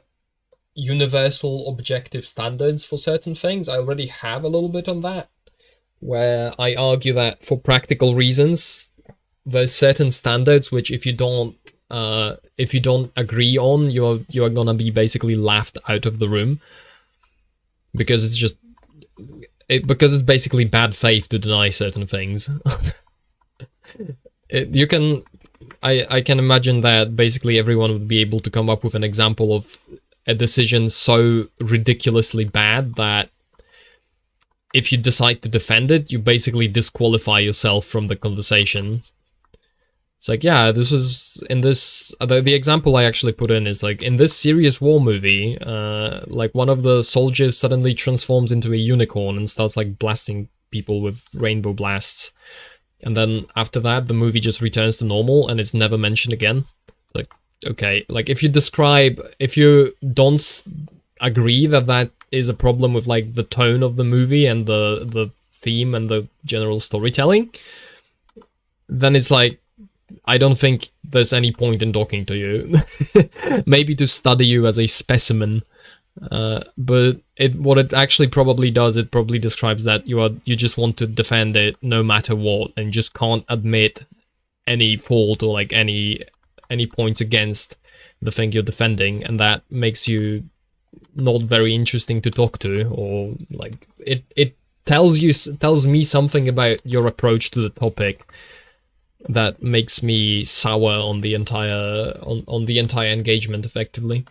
universal objective standards for certain things? I already have a little bit on that, where I argue that for practical reasons, there's certain standards which if you don't agree on, you're gonna be basically laughed out of the room, because it's just because it's basically bad faith to deny certain things. I can imagine that basically everyone would be able to come up with an example of a decision so ridiculously bad that if you decide to defend it, you basically disqualify yourself from the conversation. It's like, yeah, this is in this, the example I actually put in is like, in this serious war movie, like one of the soldiers suddenly transforms into a unicorn and starts like blasting people with rainbow blasts. And then after that, the movie just returns to normal and it's never mentioned again. Like, okay, like if you don't agree that that is a problem with like the tone of the movie and the theme and the general storytelling, then it's like, I don't think there's any point in talking to you. Maybe to study you as a specimen. But what it actually probably does, it probably describes that you just want to defend it no matter what, and just can't admit any fault or like any points against the thing you're defending, and that makes you not very interesting to talk to, or like it tells me something about your approach to the topic that makes me sour on the entire on the entire engagement effectively.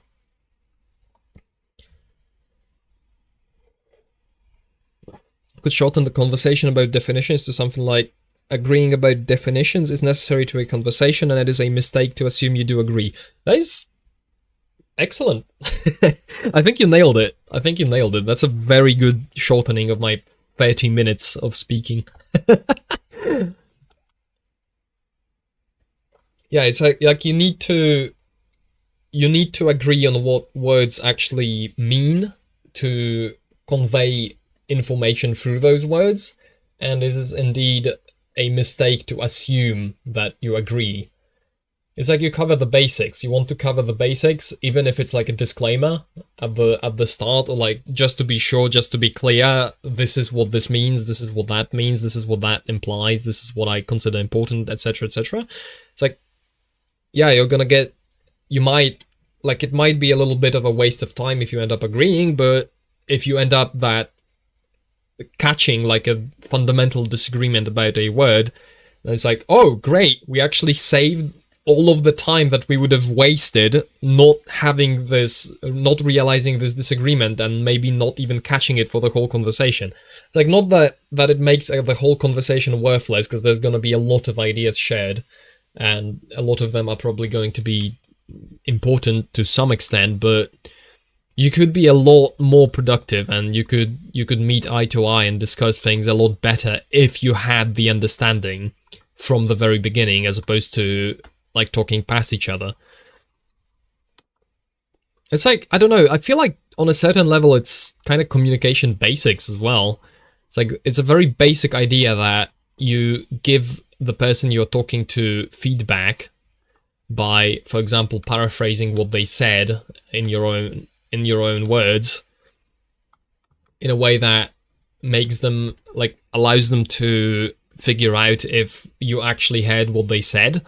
Could shorten the conversation about definitions to something like, agreeing about definitions is necessary to a conversation and it is a mistake to assume you do agree. That is excellent. I think you nailed it. That's a very good shortening of my 30 minutes of speaking. Yeah, it's like you need to agree on what words actually mean to convey information through those words, and it is indeed a mistake to assume that you agree. It's like you cover the basics. You want to cover the basics, even if it's like a disclaimer at the start, or like just to be sure, just to be clear, this is what this means, this is what that means, this is what that implies, this is what I consider important, etc., etc. It's like, yeah, you're gonna get, you might, like, it might be a little bit of a waste of time if you end up agreeing, but if you end up that catching like a fundamental disagreement about a word, then it's like, oh great, we actually saved all of the time that we would have wasted not having this, not realizing this disagreement, and maybe not even catching it for the whole conversation. It's like, not that it makes the whole conversation worthless, because there's going to be a lot of ideas shared, and a lot of them are probably going to be important to some extent, but you could be a lot more productive, and you could meet eye to eye and discuss things a lot better if you had the understanding from the very beginning, as opposed to like talking past each other. It's like, I don't know, I feel like on a certain level it's kind of communication basics as well. It's like, it's a very basic idea that you give the person you're talking to feedback by, for example, paraphrasing what they said in your own words, in a way that makes them, like, allows them to figure out if you actually heard what they said.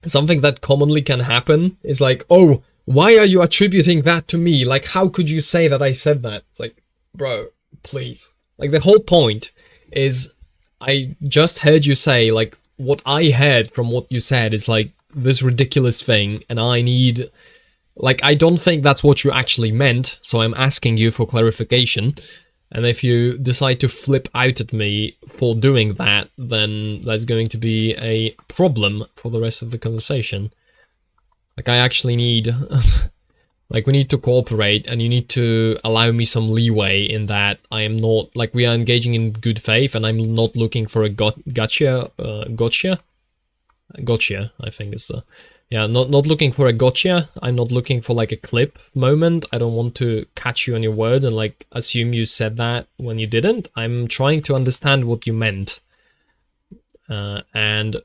Something that commonly can happen is like, oh, why are you attributing that to me? Like, how could you say that I said that? It's like, bro, please. Like, the whole point is, I just heard you say, like, what I heard from what you said is like this ridiculous thing, and I need, like, I don't think that's what you actually meant, so I'm asking you for clarification. And if you decide to flip out at me for doing that, then there's going to be a problem for the rest of the conversation. Like, I actually need Like, we need to cooperate, and you need to allow me some leeway in that I am not, like, we are engaging in good faith, and I'm not looking for a gotcha, I think is the, yeah, not looking for a gotcha. I'm not looking for, like, a clip moment. I don't want to catch you on your word and, like, assume you said that when you didn't. I'm trying to understand what you meant. And,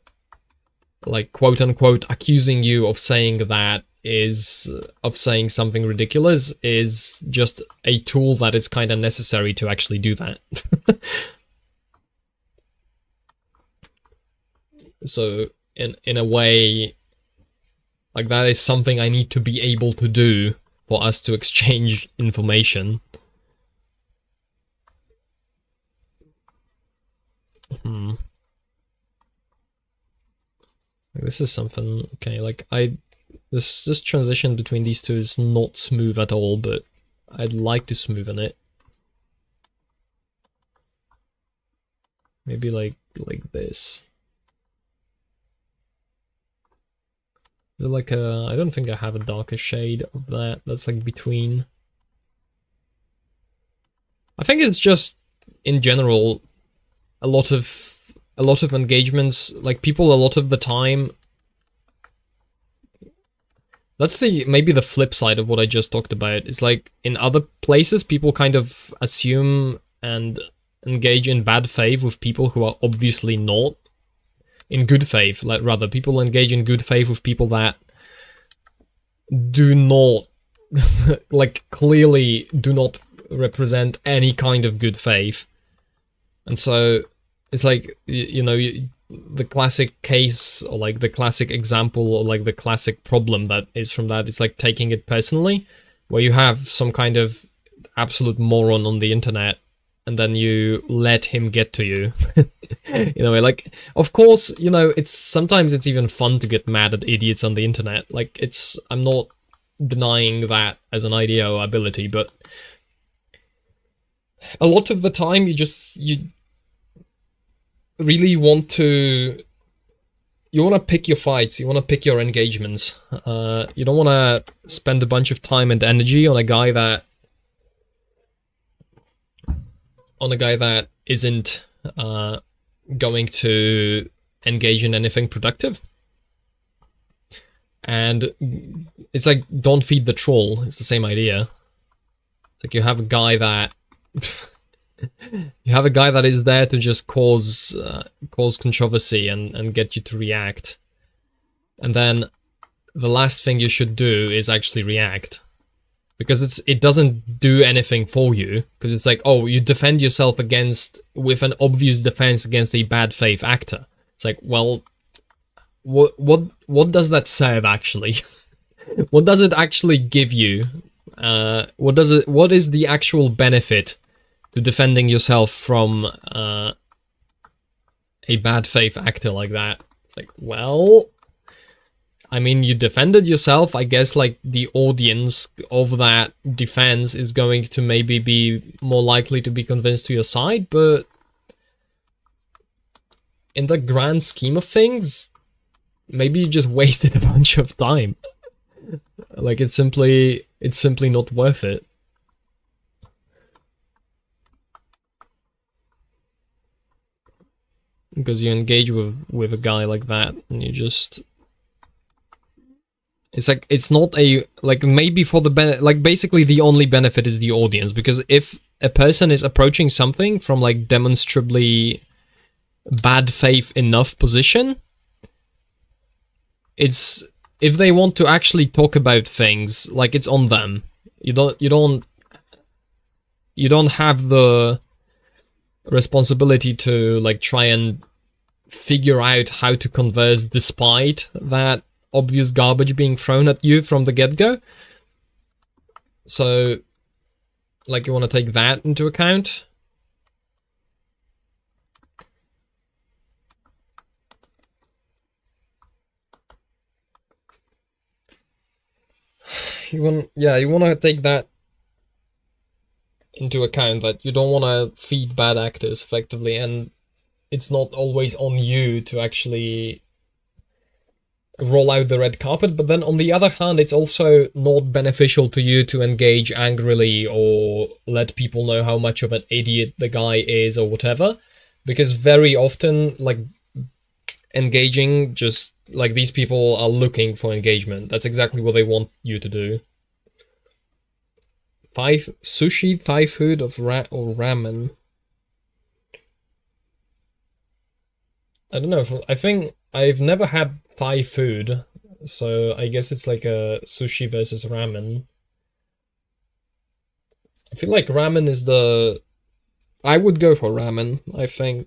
like, quote unquote, accusing you of saying that of saying something ridiculous is just a tool that is kind of necessary to actually do that. So in a way, like, that is something I need to be able to do for us to exchange information. This is something, okay, like, this transition between these two is not smooth at all, but I'd like to smoothen it. Maybe like this. Is it like a, I don't think I have a darker shade of that. That's like between. I think it's just, in general, a lot of engagements, like, people a lot of the time. That's maybe the flip side of what I just talked about. It's like, in other places, people kind of assume and engage in bad faith with people who are obviously not in good faith. Like, rather, people engage in good faith with people that do not, like, clearly do not represent any kind of good faith. And so, it's like, you know, the classic case, or like the classic example, or like the classic problem that is from that, it's like taking it personally, where you have some kind of absolute moron on the internet, and then you let him get to you. In a way, like, of course, you know, sometimes it's even fun to get mad at idiots on the internet. Like, I'm not denying that as an idea or ability, but a lot of the time you really want to pick your fights, you want to pick your engagements. You don't want to spend a bunch of time and energy on a guy that isn't going to engage in anything productive. And it's like, don't feed the troll. It's the same idea. It's like, you have a guy that is there to just cause controversy and get you to react. And then the last thing you should do is actually react. Because it doesn't do anything for you. Because it's like, oh, you defend yourself with an obvious defense against a bad faith actor. It's like, well, what does that serve actually? What does it actually give you? What is the actual benefit to defending yourself from a bad faith actor like that? It's like, well, I mean, you defended yourself. I guess, like, the audience of that defense is going to maybe be more likely to be convinced to your side, but in the grand scheme of things, maybe you just wasted a bunch of time. Like, it's simply not worth it. Because you engage with a guy like that, and you just... It's like, it's not a... Like, maybe for the like, basically the only benefit is the audience, because if a person is approaching something from, like, demonstrably bad faith enough position, it's... If they want to actually talk about things, like, it's on them. You don't have the responsibility to, like, try and figure out how to converse despite that obvious garbage being thrown at you from the get-go. So, like, you want to take that into account. You want to take that into account, that you don't want to feed bad actors effectively, and it's not always on you to actually roll out the red carpet, but then on the other hand, it's also not beneficial to you to engage angrily or let people know how much of an idiot the guy is or whatever, because very often, like, engaging, just like, these people are looking for engagement. That's exactly what they want you to do. Sushi, Thai food or ramen. I don't know. I think I've never had Thai food, so I guess it's like a sushi versus ramen. I feel like ramen is the... I would go for ramen, I think.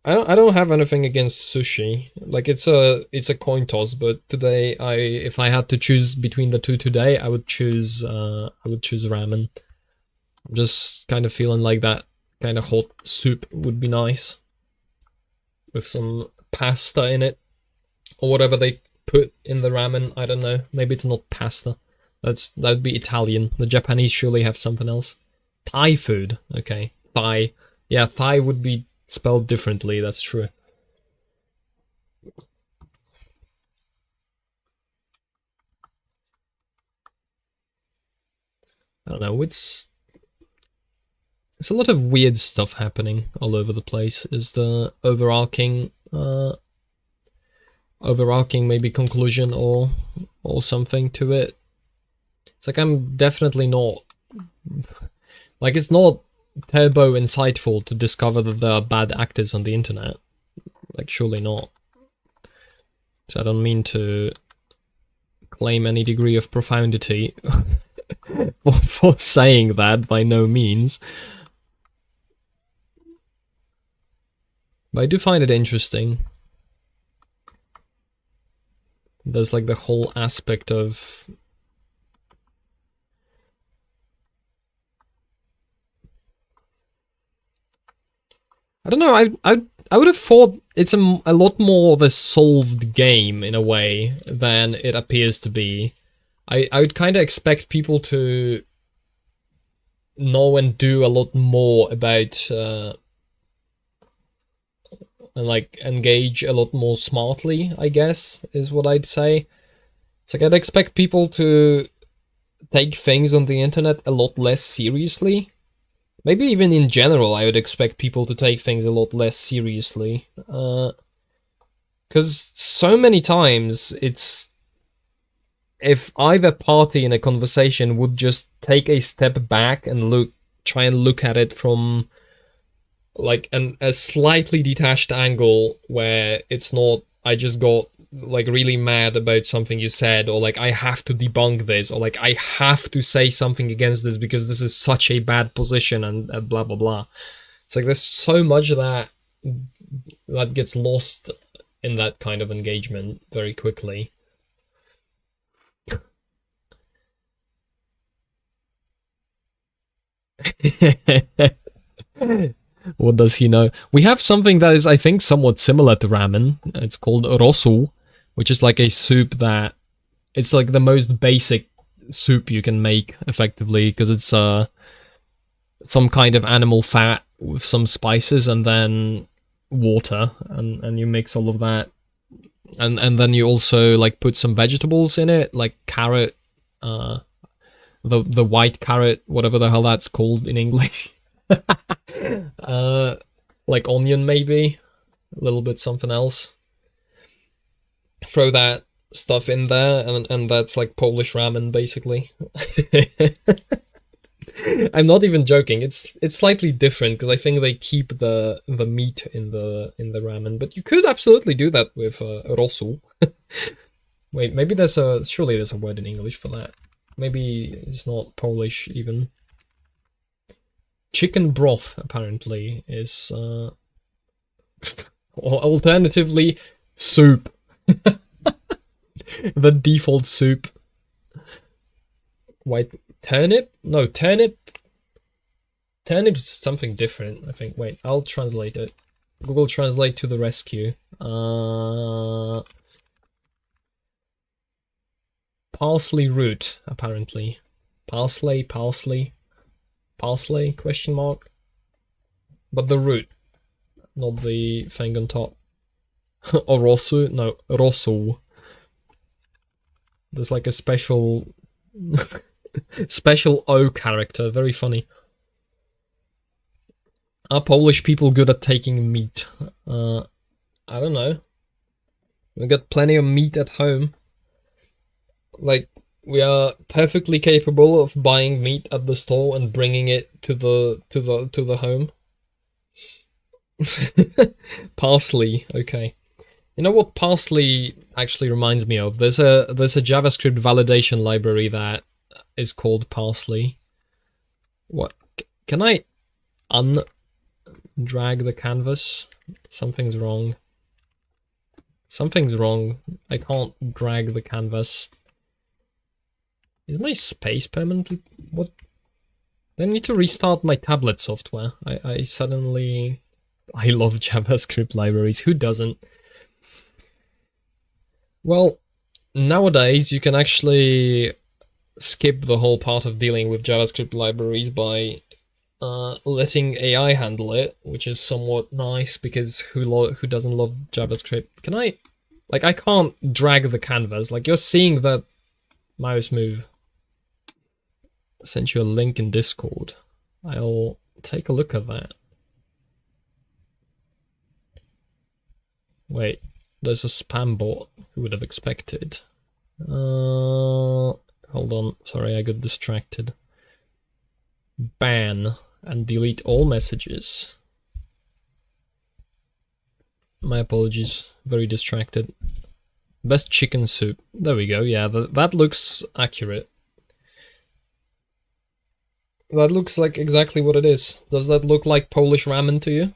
I don't have anything against sushi. Like, it's a coin toss, but today if I had to choose between the two today, I would choose ramen. I'm just kind of feeling like that kind of hot soup would be nice with some pasta in it or whatever they put in the ramen. I don't know. Maybe it's not pasta. That'd be Italian. The Japanese surely have something else. Thai food. Okay. Thai. Yeah, Thai would be spelled differently, that's true. I don't know, it's a lot of weird stuff happening all over the place, is the overarching maybe conclusion or something to it. It's like, I'm definitely not... Like, it's not turbo insightful to discover that there are bad actors on the internet. Like, surely not. So I don't mean to claim any degree of profundity for saying that, by no means. But I do find it interesting. There's like the whole aspect of... I don't know, I would have thought it's a lot more of a solved game in a way than it appears to be. I would kind of expect people to know and do a lot more about and like engage a lot more smartly, I guess, is what I'd say. It's like, I'd expect people to take things on the internet a lot less seriously. Maybe even in general, I would expect people to take things a lot less seriously. Because so many times, it's... If either party in a conversation would just take a step back and try and look at it from like a slightly detached angle, where it's not, I just got like really mad about something you said, or like I have to debunk this, or like I have to say something against this because this is such a bad position, and blah blah blah. It's like, there's so much that gets lost in that kind of engagement very quickly. What does he know? We have something that is, I think, somewhat similar to ramen. It's called rosu, which is like a soup that... It's like the most basic soup you can make, effectively, because it's some kind of animal fat with some spices and then water, and you mix all of that. And then you also like put some vegetables in it, like carrot, the white carrot, whatever the hell that's called in English. Like onion, maybe a little bit something else. Throw that stuff in there, and that's like Polish ramen, basically. I'm not even joking. It's slightly different because I think they keep the meat in the ramen, but you could absolutely do that with rosu. Wait, maybe surely there's a word in English for that. Maybe it's not Polish even. Chicken broth, apparently, is... or alternatively, soup. The default soup. Wait, turnip? No, turnip... Turnip's something different, I think. Wait, I'll translate it. Google Translate to the rescue. Parsley root, apparently. Parsley? Parsley, question mark. But the root, not the thing on top. Or rosu? No, rosu. There's like a special special O character, very funny. Are Polish people good at taking meat? I don't know. We got plenty of meat at home. Like, we are perfectly capable of buying meat at the store and bringing it to the home. Parsley, okay. You know what Parsley actually reminds me of? There's a JavaScript validation library that is called Parsley. What? Can I drag the canvas? Something's wrong. Something's wrong. I can't drag the canvas. Is my space permanently... What? I need to restart my tablet software. I suddenly... I love JavaScript libraries. Who doesn't? Well, nowadays you can actually skip the whole part of dealing with JavaScript libraries by letting AI handle it, which is somewhat nice because who doesn't love JavaScript? Can I... Like, I can't drag the canvas. Like, you're seeing that mouse move. I sent you a link in Discord. I'll take a look at that. Wait, there's a spam bot. Who would have expected? Hold on, sorry, I got distracted. Ban and delete all messages. My apologies, very distracted. Best chicken soup. There we go, yeah, that looks accurate. That looks like exactly what it is. Does that look like Polish ramen to you?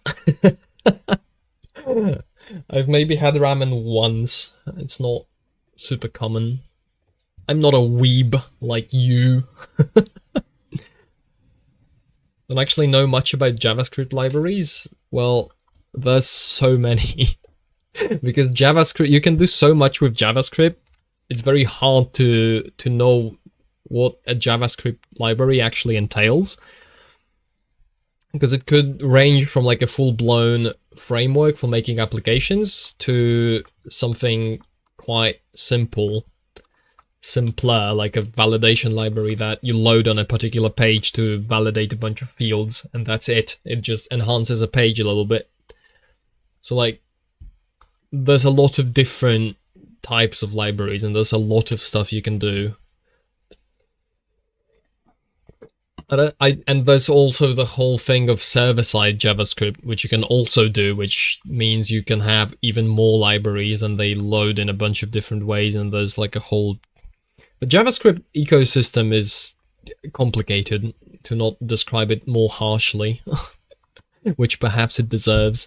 I've maybe had ramen once. It's not super common. I'm not a weeb like you. Don't actually know much about JavaScript libraries. Well, there's so many. Because JavaScript, you can do so much with JavaScript. It's very hard to know what a JavaScript library actually entails. Because it could range from like a full-blown framework for making applications to something quite simpler, like a validation library that you load on a particular page to validate a bunch of fields, and that's it. It just enhances a page a little bit. So like, there's a lot of different types of libraries, and there's a lot of stuff you can do. And there's also the whole thing of server-side JavaScript, which you can also do, which means you can have even more libraries and they load in a bunch of different ways, and there's like a whole... The JavaScript ecosystem is complicated, to not describe it more harshly, which perhaps it deserves.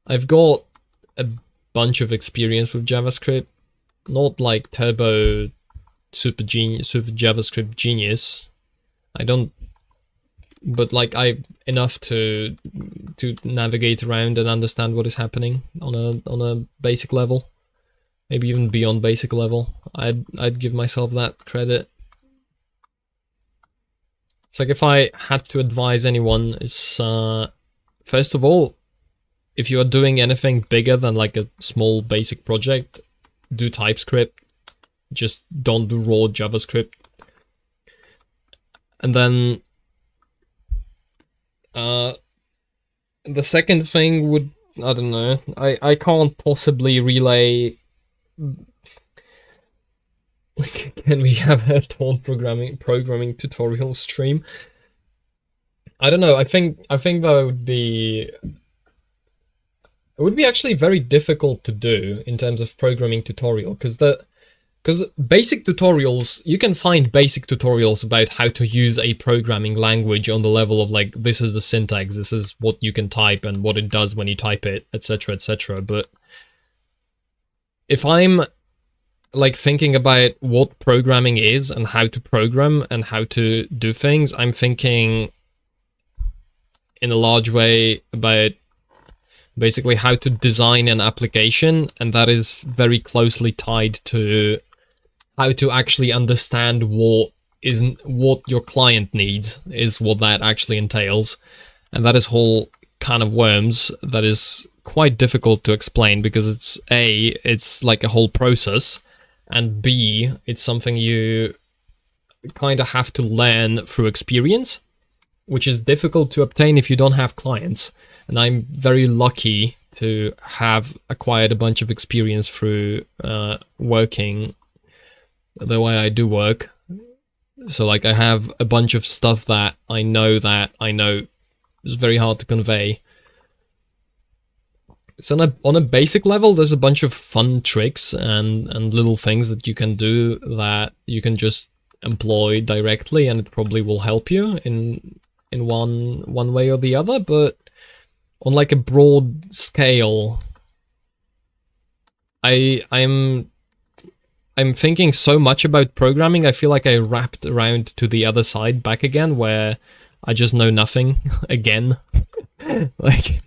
I've got a bunch of experience with JavaScript, not like turbo super JavaScript genius. I don't, but like enough to navigate around and understand what is happening on a basic level, maybe even beyond basic level. I'd give myself that credit. It's like, if I had to advise anyone, is first of all, if you are doing anything bigger than like a small basic project, do TypeScript. Just don't do raw JavaScript. And then the second thing would, I don't know, I can't possibly relay. Can we have a taunt programming tutorial stream? I don't know. I think that would be actually very difficult to do in terms of programming tutorial, because basic tutorials, you can find basic tutorials about how to use a programming language on the level of like, this is the syntax, this is what you can type and what it does when you type it, etc, etc. But if I'm like thinking about what programming is and how to program and how to do things, I'm thinking in a large way about basically how to design an application, and that is very closely tied to how to actually understand what your client needs, is what that actually entails. And that is whole can of worms that is quite difficult to explain, because it's like a whole process, and B, it's something you kind of have to learn through experience, which is difficult to obtain if you don't have clients. And I'm very lucky to have acquired a bunch of experience through working the way I do work. So like I have a bunch of stuff that I know is very hard to convey. So on a basic level, there's a bunch of fun tricks and little things that you can do that you can just employ directly, and it probably will help you in one way or the other. But on like a broad scale, I'm thinking so much about programming, I feel like I wrapped around to the other side back again, where I just know nothing again. Like,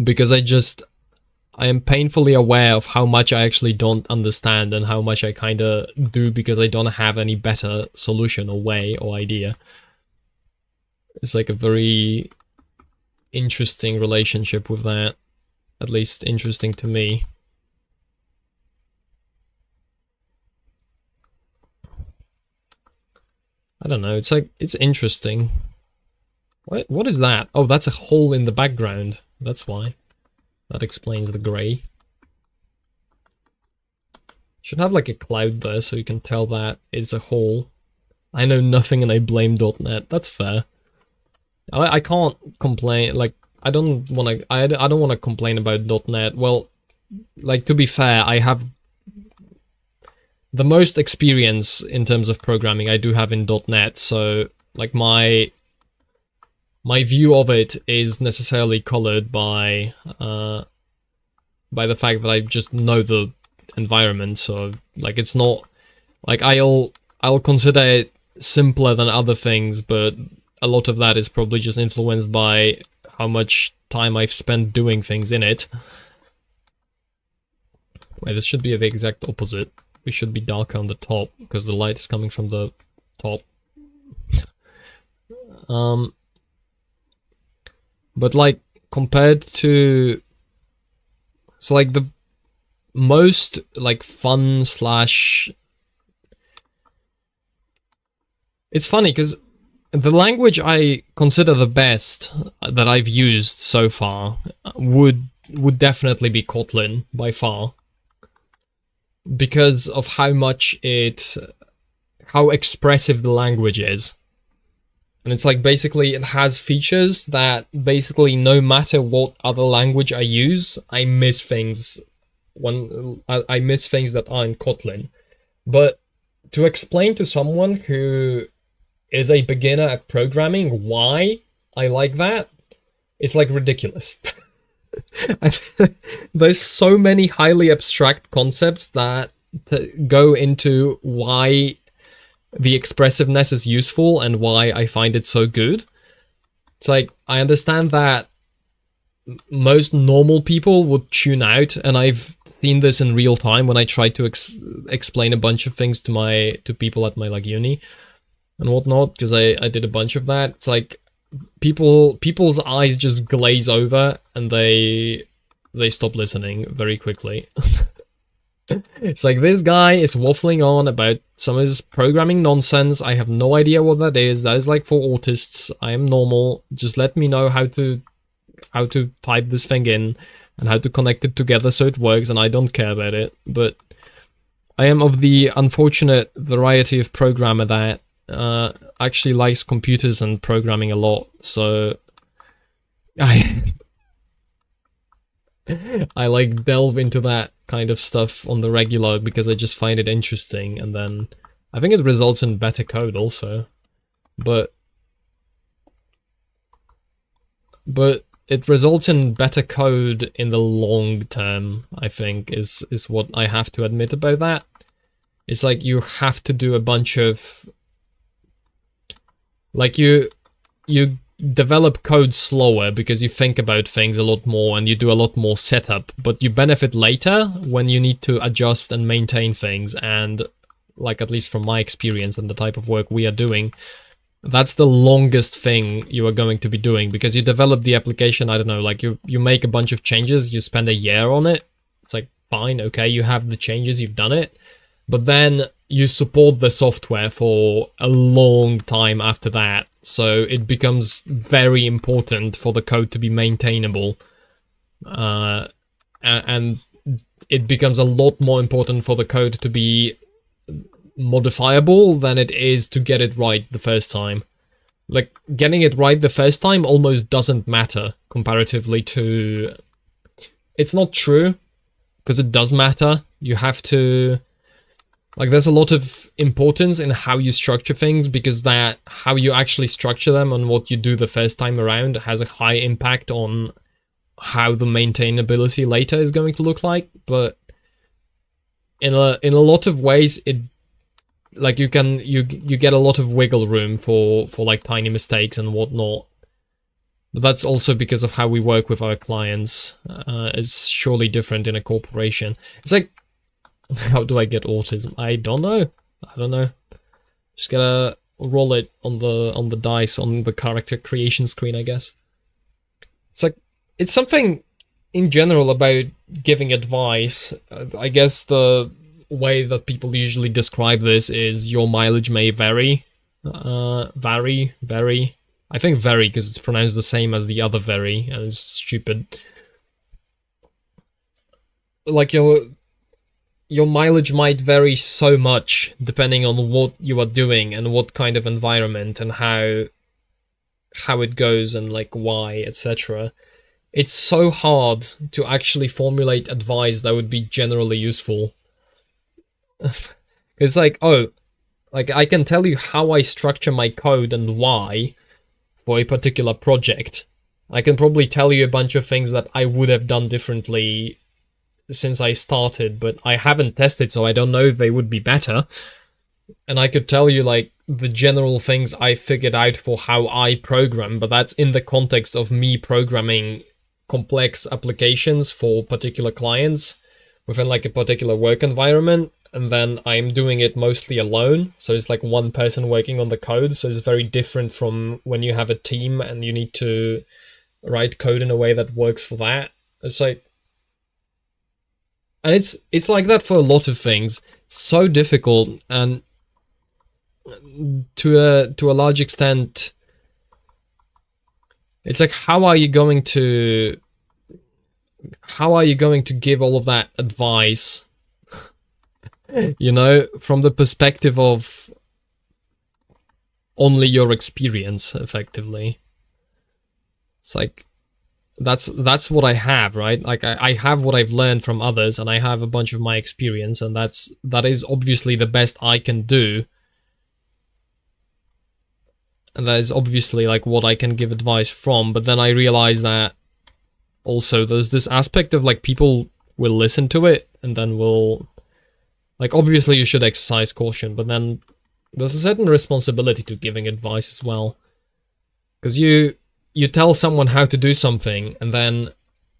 because I am painfully aware of how much I actually don't understand and how much I kind of do because I don't have any better solution or way or idea. It's like a very interesting relationship with that, at least interesting to me. I don't know, it's interesting. What is that? Oh, that's a hole in the background. That's why. That explains the grey. Should have like a cloud there so you can tell that it's a hole. I know nothing and I blame .NET. That's fair. I can't complain. Like I don't want to complain about .NET. Well, like to be fair, I have the most experience in terms of programming I do have in .NET, so like my view of it is necessarily colored by the fact that I just know the environment. So like it's not like I'll consider it simpler than other things, but a lot of that is probably just influenced by how much time I've spent doing things in it. Wait, this should be the exact opposite. We should be darker on the top because the light is coming from the top. But like compared to, so like the most like fun slash, it's funny because the language I consider the best that I've used so far would definitely be Kotlin by far, because of how expressive the language is. And it's like basically it has features that basically no matter what other language I use, I miss things I miss things that are in Kotlin. But to explain to someone who is a beginner at programming why I like that, it's like ridiculous. There's so many highly abstract concepts that go into why the expressiveness is useful and why I find it so good. It's like, I understand that most normal people would tune out, and I've seen this in real time when I try to explain a bunch of things to people at my like uni and whatnot, because I did a bunch of that. It's like people's eyes just glaze over and they stop listening very quickly. It's like, this guy is waffling on about some of his programming nonsense. I have no idea what that is. That is like for autists. I am normal. Just let me know how to type this thing in and how to connect it together so it works, and I don't care about it. But I am of the unfortunate variety of programmer that actually likes computers and programming a lot. So I like delve into that kind of stuff on the regular because I just find it interesting, and then I think it results in better code also. But it results in better code in the long term, I think, is what I have to admit about that. It's like you have to do a bunch of, like, you develop code slower because you think about things a lot more and you do a lot more setup, but you benefit later when you need to adjust and maintain things. And like, at least from my experience and the type of work we are doing, that's the longest thing you are going to be doing, because you develop the application, I don't know, like you make a bunch of changes, you spend a year on it. It's like fine, okay, you have the changes, you've done it, but then you support the software for a long time after that, so it becomes very important for the code to be maintainable, and it becomes a lot more important for the code to be modifiable than it is to get it right the first time. Like, getting it right the first time almost doesn't matter comparatively to... It's not true, because it does matter. You have to... Like, there's a lot of importance in how you structure things, because that how you actually structure them and what you do the first time around has a high impact on how the maintainability later is going to look like. But in a lot of ways, it... Like, you get a lot of wiggle room for like tiny mistakes and whatnot. But that's also because of how we work with our clients. It's surely different in a corporation. It's like, how do I get autism? I don't know. Just gotta roll it on the dice on the character creation screen, I guess. It's like, it's something in general about giving advice. I guess the way that people usually describe this is your mileage may vary. Vary. I think vary because it's pronounced the same as the other very, and it's stupid. Like, your mileage might vary so much depending on what you are doing and what kind of environment and how it goes and like why, etc. It's so hard to actually formulate advice that would be generally useful. It's like, oh, like I can tell you how I structure my code and why for a particular project. I can probably tell you a bunch of things that I would have done differently since I started, but I haven't tested, so I don't know if they would be better. And I could tell you like the general things I figured out for how I program, but that's in the context of me programming complex applications for particular clients within like a particular work environment. And then I'm doing it mostly alone, so it's like one person working on the code, so it's very different from when you have a team and you need to write code in a way that works for that. It's like... And it's like that for a lot of things. So difficult, and to a large extent, it's like, how are you going to give all of that advice? You know, from the perspective of only your experience, effectively. It's like, that's what I have, right? Like, I have what I've learned from others, and I have a bunch of my experience, and that is obviously the best I can do. And that is obviously, like, what I can give advice from, but then I realize that also there's this aspect of, like, people will listen to it, and then will... Like, obviously you should exercise caution, but then there's a certain responsibility to giving advice as well. Because you tell someone how to do something, and then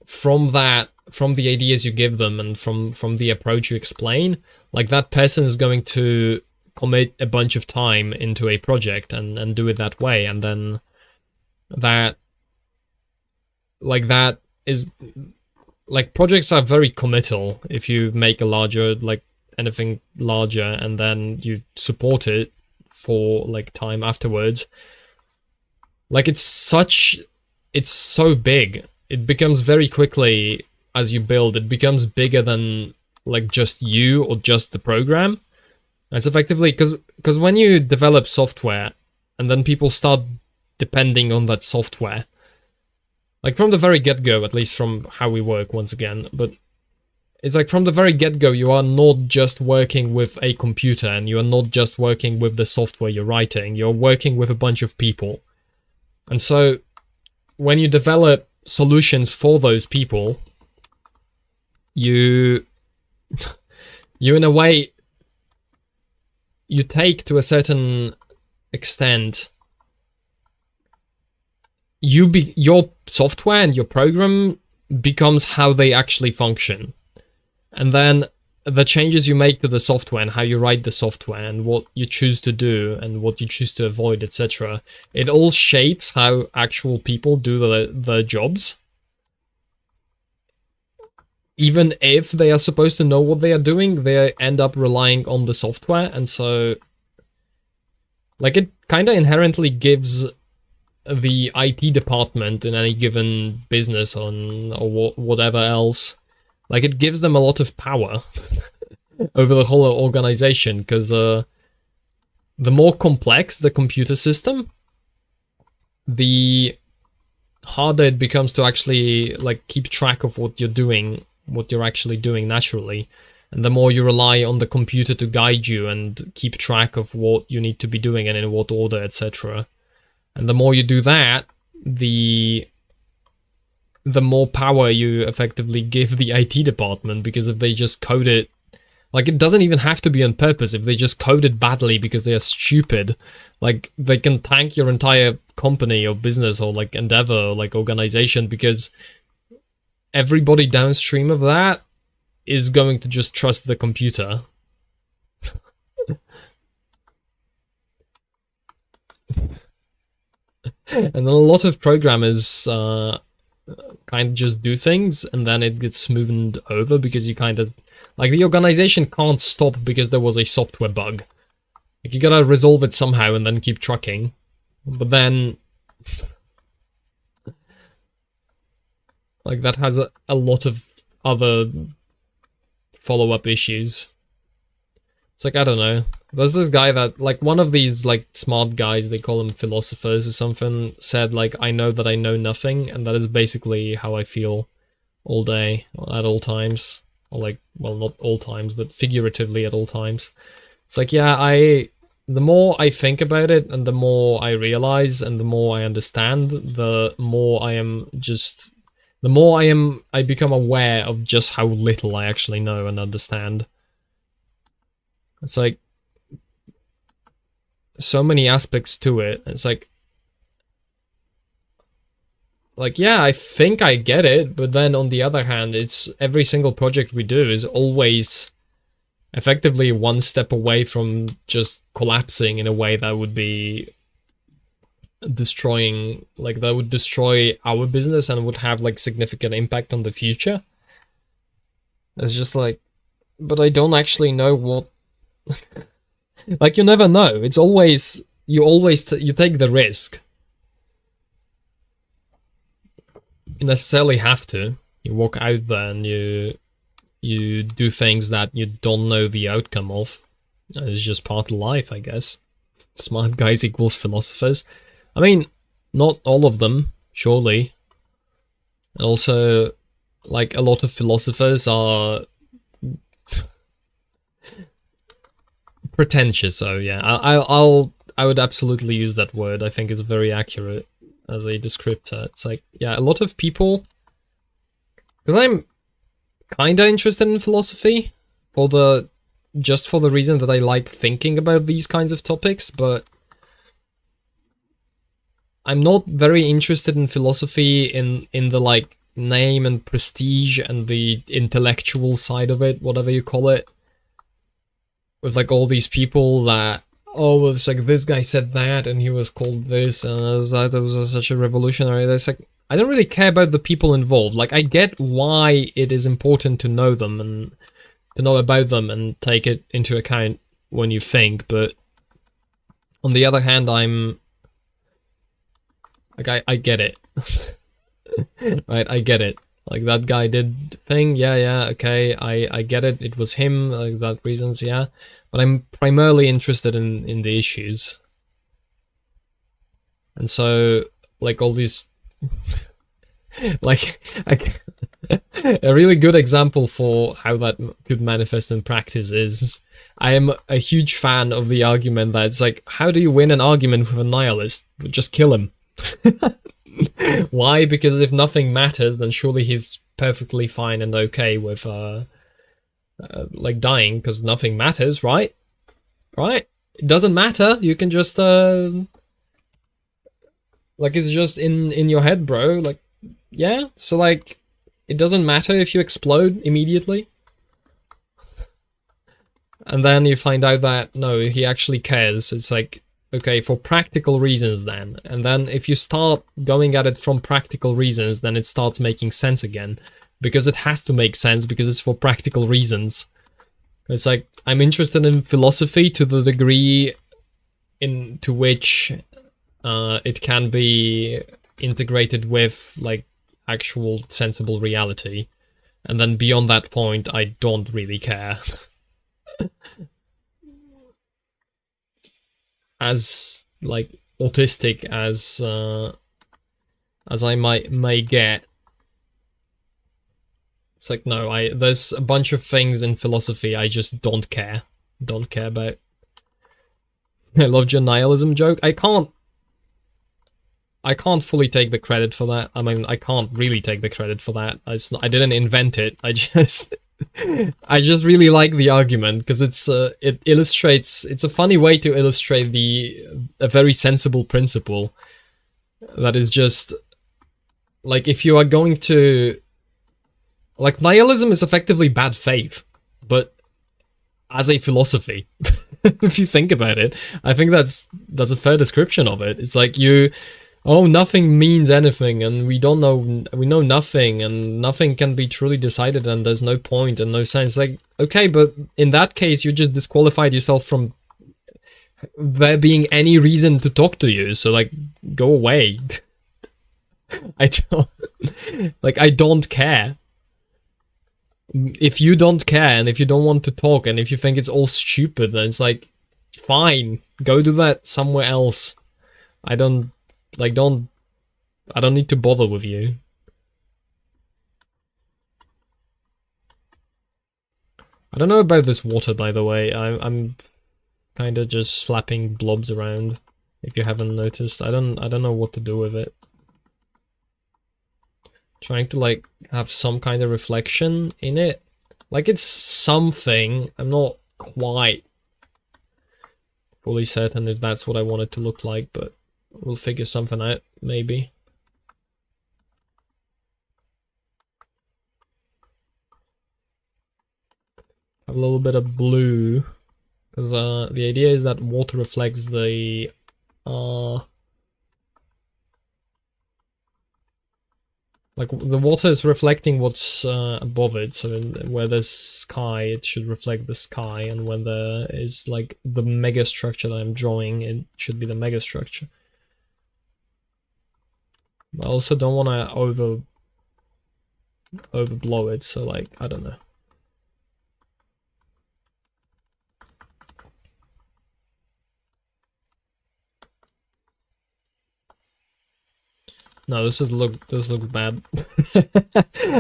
from that, from the ideas you give them, and from the approach you explain, like, that person is going to commit a bunch of time into a project and do it that way, and then that is... Like, projects are very committal if you make a larger, like, anything larger, and then you support it for like time afterwards. Like, it's so big. It becomes very quickly, as you build, it becomes bigger than like just you or just the program. And it's effectively because when you develop software and then people start depending on that software, like from the very get-go, at least from how we work once again, but it's like from the very get-go, you are not just working with a computer, and you are not just working with the software you're writing, you're working with a bunch of people. And so when you develop solutions for those people, you in a way, you take to a certain extent, your software and your program becomes how they actually function. And then the changes you make to the software and how you write the software and what you choose to do and what you choose to avoid, etc., it all shapes how actual people do the jobs. even if they are supposed to know what they are doing, they end up relying on the software, and so like it kind of inherently gives the IT department in any given business or whatever else, like it gives them a lot of power over the whole organization, because the more complex the computer system, the harder it becomes to actually like keep track of what you're doing, what you're actually doing naturally. And the more you rely on the computer to guide you and keep track of what you need to be doing and in what order, etc. And the more you do that, the more power you effectively give the IT department, because if they just code it, like it doesn't even have to be on purpose, if they just code it badly because they are stupid, like they can tank your entire company or business or like endeavor or like organization, because everybody downstream of that is going to just trust the computer. And then a lot of programmers kind of just do things and then it gets smoothed over, because you kind of like the organization can't stop because there was a software bug. Like you gotta resolve it somehow and then keep trucking. But then like that has a lot of other follow-up issues. It's like, I don't know. There's this guy that, like, one of these, like, smart guys, they call them philosophers or something, said, like, I know that I know nothing, and that is basically how I feel all day, at all times. Or, like, well, not all times, but figuratively at all times. It's like, yeah, the more I think about it, and the more I realize, and the more I understand, the more I become aware of just how little I actually know and understand. It's like so many aspects to it. It's like yeah, I think I get it, but then on the other hand, it's every single project we do is always effectively one step away from just collapsing in a way that would be destroying, like that would destroy our business and would have like significant impact on the future. It's just like, but I don't actually know what like you never know. It's always you take the risk. You necessarily have to. You walk out there and you do things that you don't know the outcome of. It's just part of life, I guess. Smart guys equals philosophers. I mean, not all of them, surely. And also, like, a lot of philosophers are pretentious, so yeah. I would absolutely use that word. I think it's very accurate as a descriptor. It's like, yeah, a lot of people, because I'm kinda interested in philosophy just for the reason that I like thinking about these kinds of topics, but I'm not very interested in philosophy in the like name and prestige and the intellectual side of it, whatever you call it. With like all these people that, oh, it's like this guy said that and he was called this and that was such a revolutionary. That's like, I don't really care about the people involved. Like, I get why it is important to know them and to know about them and take it into account when you think, but on the other hand, I'm like, I get it. Right, I get it. Like, that guy did thing, yeah, okay, I get it, it was him, like, that reasons, yeah. But I'm primarily interested in the issues. And so, like, all these... like, a really good example for how that could manifest in practice is, I am a huge fan of the argument that it's like, how do you win an argument with a nihilist? Just kill him. Why? Because if nothing matters, then surely he's perfectly fine and okay with like dying, because nothing matters, right? Right? It doesn't matter. You can just like, it's just in your head, bro. Like, yeah. So like, it doesn't matter if you explode immediately. And then you find out that no, he actually cares. It's like, okay, for practical reasons then. And then if you start going at it from practical reasons, then it starts making sense again. because it has to make sense, because it's for practical reasons. It's like, I'm interested in philosophy to the degree to which it can be integrated with like actual sensible reality, and then beyond that point I don't really care. As like autistic as I may get, it's like, no, there's a bunch of things in philosophy I just don't care about. I loved your nihilism joke. I can't fully take the credit for that. I mean, I can't really take the credit for that. I didn't invent it. I just really like the argument, because it illustrates. It's a funny way to illustrate a very sensible principle. That is just like, if you are going to, like, nihilism is effectively bad faith, but as a philosophy. If you think about it, I think that's a fair description of it. It's like, nothing means anything, and we know nothing, and nothing can be truly decided, and there's no point and no sense. Like, okay, but in that case, you just disqualified yourself from there being any reason to talk to you, so like, go away. I don't care. If you don't care, and if you don't want to talk, and if you think it's all stupid, then it's like, fine, go do that somewhere else. I don't need to bother with you. I don't know about this water, by the way. I'm kind of just slapping blobs around, if you haven't noticed. I don't know what to do with it. Trying to like have some kind of reflection in it. Like, it's something. I'm not quite fully certain if that's what I want it to look like, but we'll figure something out, maybe. Have a little bit of blue, because the idea is that water reflects the like, the water is reflecting what's above it, so where there's sky, it should reflect the sky, and when there is like the mega structure that I'm drawing, it should be the mega structure. I also don't want to overblow it, so like, I don't know. No, this looks bad.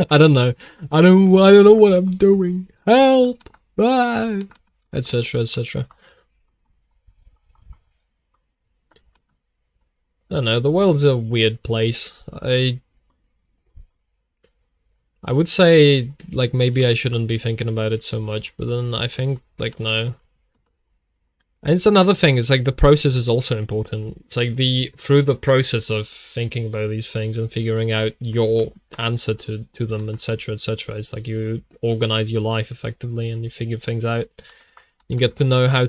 I don't know. I don't know what I'm doing. Help! Ah! Etc. etc. I don't know. The world's a weird place. I would say like maybe I shouldn't be thinking about it so much, but then I think like no. And it's another thing, it's like the process is also important. It's like through the process of thinking about these things and figuring out your answer to them, etc, etc, it's like you organize your life effectively and you figure things out. You get to know how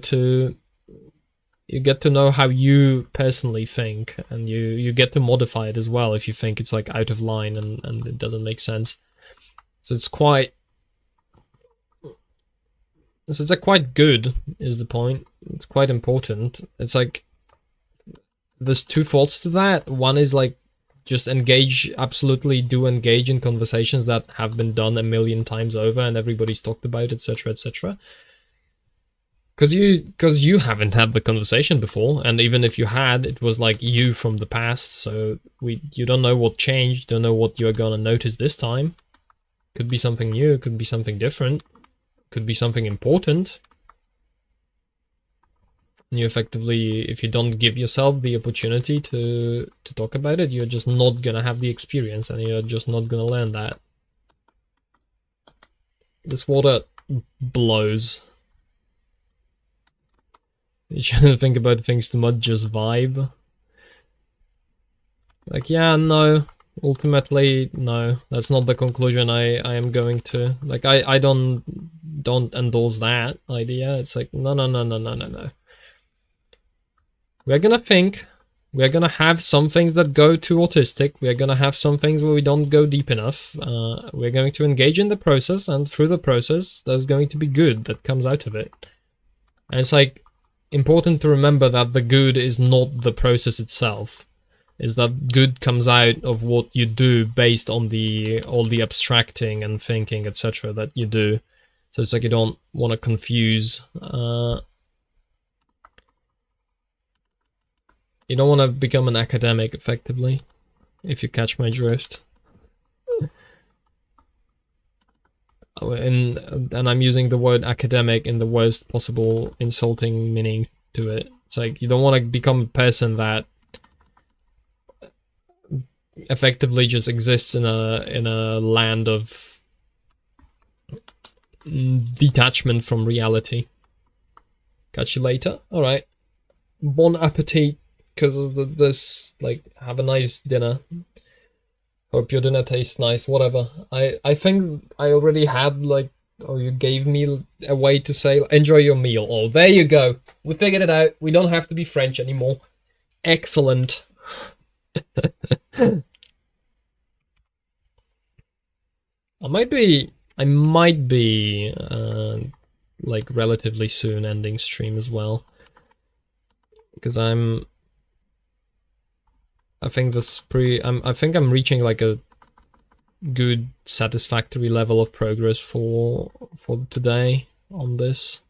you personally think, and you get to modify it as well if you think it's like out of line and it doesn't make sense. So it's quite good, is the point. It's quite important. It's like, there's two thoughts to that. One is like, just absolutely do engage in conversations that have been done a million times over and everybody's talked about, etc, etc. Because you haven't had the conversation before, and even if you had, it was like you from the past, so you don't know what changed, don't know what you're gonna notice this time. Could be something new, could be something different, could be something important. And you effectively, if you don't give yourself the opportunity to talk about it, you're just not gonna have the experience, and you're just not gonna learn that. This water blows. You shouldn't think about things too much, just vibe. Like, yeah, no. Ultimately, no. That's not the conclusion I am going to. Like, I don't endorse that idea. It's like, no. We're gonna think, We're gonna have some things that go too autistic. We're gonna have some things where we don't go deep enough. We're going to engage in the process, and through the process, there's going to be good that comes out of it. And it's like important to remember that the good is not the process itself. Is that good comes out of what you do based on all the abstracting and thinking, etc. that you do. So it's like you don't want to confuse. You don't want to become an academic, effectively, if you catch my drift. And I'm using the word academic in the worst possible insulting meaning to it. It's like you don't want to become a person that effectively just exists in a land of detachment from reality. Catch you later. All right. Bon appetit. Because of this, like, have a nice dinner. Hope your dinner tastes nice, whatever. I think I already had, like, or you gave me a way to say, enjoy your meal. Oh, there you go. We figured it out. We don't have to be French anymore. Excellent. I might be, like, relatively soon ending stream as well. Because I think I think I'm reaching like a good satisfactory level of progress for today on this.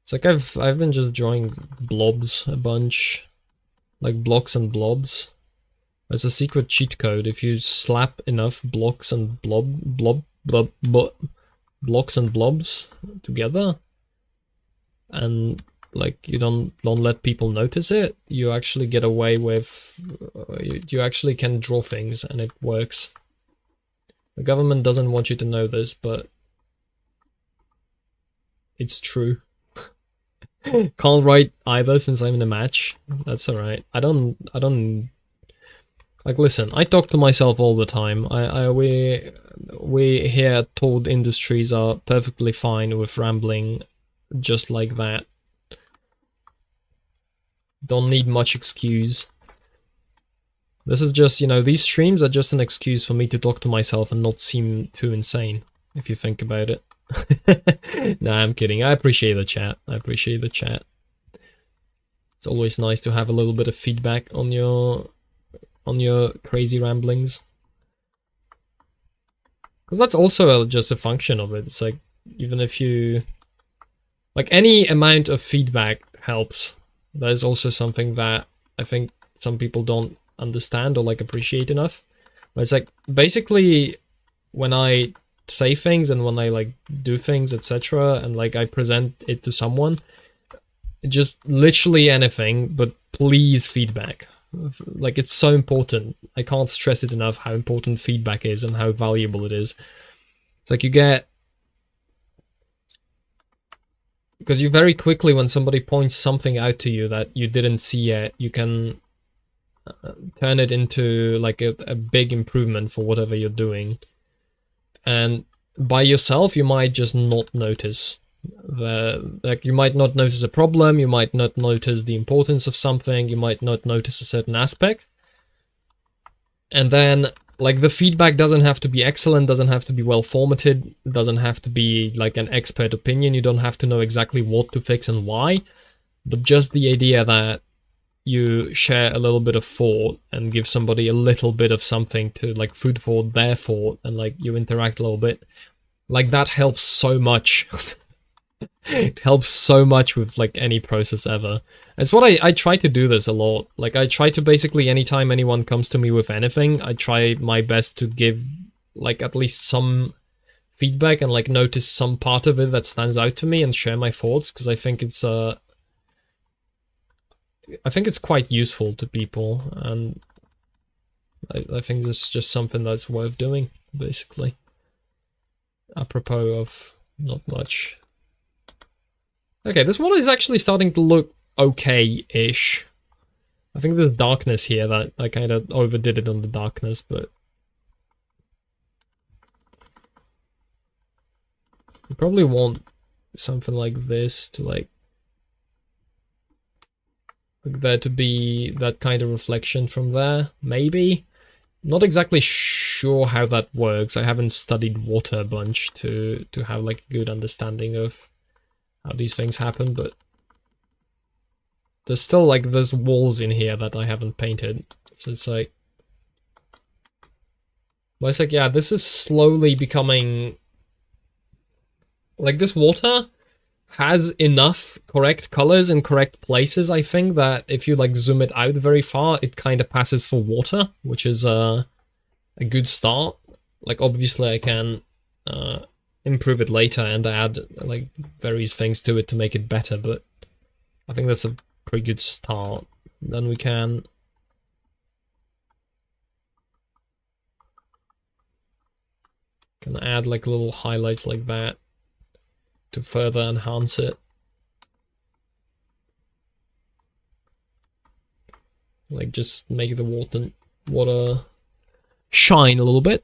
It's like I've been just drawing blobs a bunch, like blocks and blobs. There's a secret cheat code. If you slap enough blocks and blocks and blobs together, and like you don't let people notice it, you actually get away with, you actually can draw things and it works. The government doesn't want you to know this, but it's true. Can't write either since I'm in a match. That's alright. I don't like, listen, I talk to myself all the time. We here at Toad Industries are perfectly fine with rambling just like that. Don't need much excuse. This is just, you know, these streams are just an excuse for me to talk to myself and not seem too insane, if you think about it. Nah, I'm kidding. I appreciate the chat. I appreciate the chat. It's always nice to have a little bit of feedback on your crazy ramblings. Because that's also just a function of it. It's like, even if you... like, any amount of feedback helps. That is also something that I think some people don't understand or like appreciate enough. But it's like, basically, when I say things and when I like do things, etc., and like I present it to someone, just literally anything, but please feedback. Like, it's so important. I can't stress it enough how important feedback is and how valuable it is. It's like you get... because you very quickly, when somebody points something out to you that you didn't see yet, you can turn it into like a big improvement for whatever you're doing. And by yourself, you might just not notice. Like, you might not notice a problem, you might not notice the importance of something, you might not notice a certain aspect. And then, like, the feedback doesn't have to be excellent, doesn't have to be well formatted, doesn't have to be like an expert opinion, you don't have to know exactly what to fix and why, but just the idea that you share a little bit of thought and give somebody a little bit of something to like food for their thought, and like you interact a little bit, like that helps so much. It helps so much with like any process ever. It's what I try to do this a lot. Like, I try to basically, anytime anyone comes to me with anything, I try my best to give like at least some feedback and like notice some part of it that stands out to me and share my thoughts, because I think it's quite useful to people, and I think it's just something that's worth doing, basically. Apropos of not much. Okay, this one is actually starting to look okay-ish. I think there's darkness here that I kind of overdid it on the darkness, but... you probably want something like this to like... like there to be that kind of reflection from there, maybe. Not exactly sure how that works. I haven't studied water a bunch to have like a good understanding of how these things happen, but there's still like there's walls in here that I haven't painted. So it's like, but it's like, yeah, this is slowly becoming like this water has enough correct colors in correct places, I think, that if you like zoom it out very far, it kind of passes for water, which is a good start. Like obviously I can improve it later and add like various things to it to make it better, but I think that's a pretty good start. Then we can add like little highlights like that to further enhance it. Like just make the water shine a little bit.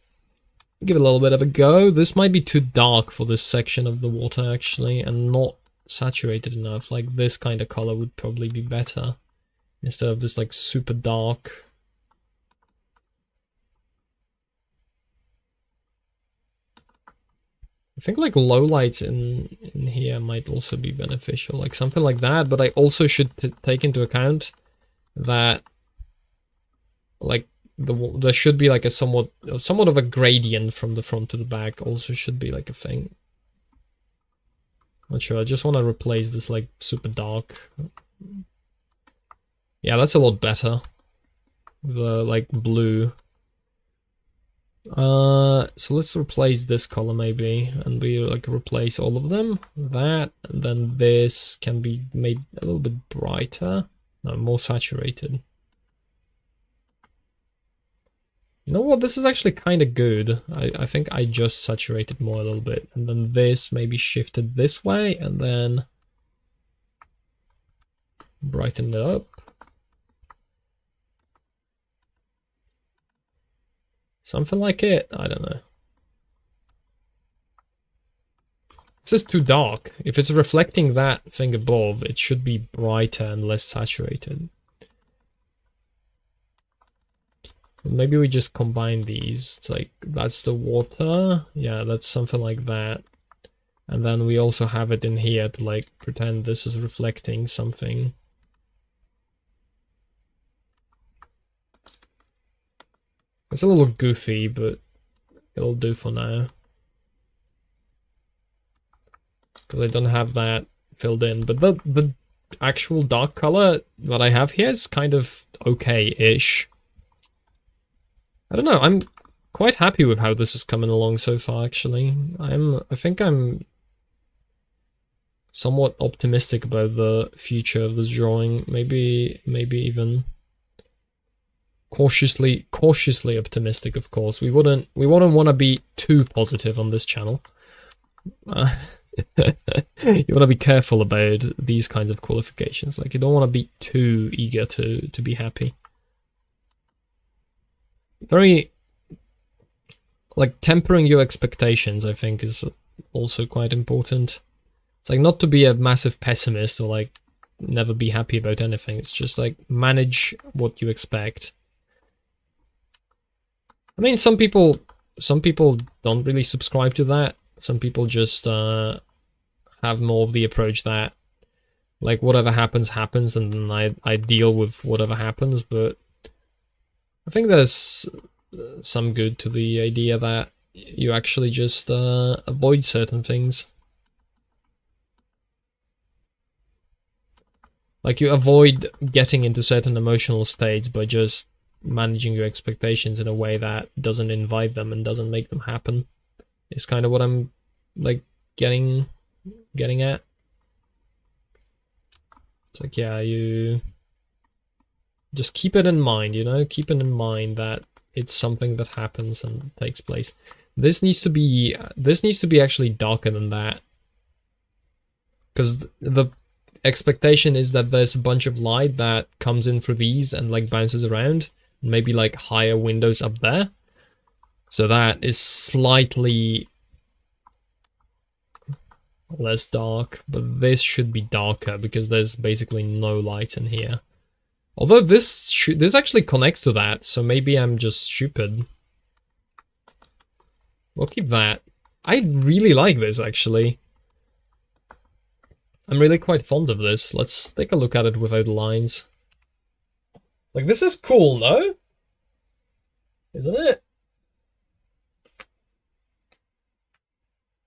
Give it a little bit of a go. This might be too dark for this section of the water actually, and not saturated enough. Like this kind of color would probably be better instead of this like super dark. I think like low lights in here might also be beneficial, like something like that, but I also should take into account that like there should be like a somewhat of a gradient from the front to the back also should be like a thing. Not sure, I just want to replace this like super dark. Yeah, that's a lot better. The like blue. So let's replace this color maybe, and we like replace all of them. That, and then this can be made a little bit brighter, no, more saturated. You know what, this is actually kind of good. I think I just saturated more a little bit, and then this maybe shifted this way, and then brighten it up. Something like it, I don't know. This is too dark. If it's reflecting that thing above, it should be brighter and less saturated. Maybe we just combine these. It's like, that's the water. Yeah, that's something like that. And then we also have it in here to like pretend this is reflecting something. It's a little goofy, but it'll do for now. Because I don't have that filled in. But the actual dark color that I have here is kind of okay-ish. I don't know, I'm quite happy with how this is coming along so far, actually. I think I'm somewhat optimistic about the future of this drawing. Maybe even cautiously optimistic, of course. We wouldn't want to be too positive on this channel. You want to be careful about these kinds of qualifications. Like, you don't want to be too eager to be happy. Very, like, tempering your expectations, I think, is also quite important. It's like not to be a massive pessimist or like never be happy about anything. It's just like manage what you expect. I mean, some people don't really subscribe to that. Some people just have more of the approach that like whatever happens happens, and then I deal with whatever happens. But I think there's some good to the idea that you actually just avoid certain things. Like, you avoid getting into certain emotional states by just managing your expectations in a way that doesn't invite them and doesn't make them happen. It's kind of what I'm like getting at. It's like, yeah, you just keep it in mind, you know, keep it in mind that it's something that happens and takes place. This needs to be actually darker than that, because the expectation is that there's a bunch of light that comes in through these and like bounces around, maybe like higher windows up there. So that is slightly less dark, but this should be darker because there's basically no light in here. Although this actually connects to that, so maybe I'm just stupid. We'll keep that. I really like this, actually. I'm really quite fond of this. Let's take a look at it without lines. Like, this is cool, no? Isn't it?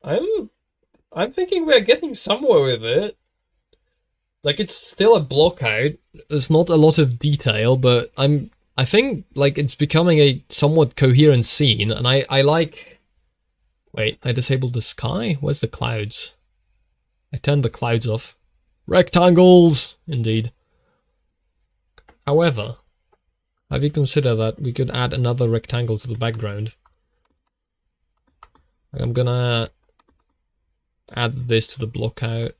I'm thinking we're getting somewhere with it. Like, it's still a block out. There's not a lot of detail, but I think, like, it's becoming a somewhat coherent scene, and I like... Wait, I disabled the sky? Where's the clouds? I turned the clouds off. Rectangles! Indeed. However, have you considered that we could add another rectangle to the background? I'm gonna add this to the block out.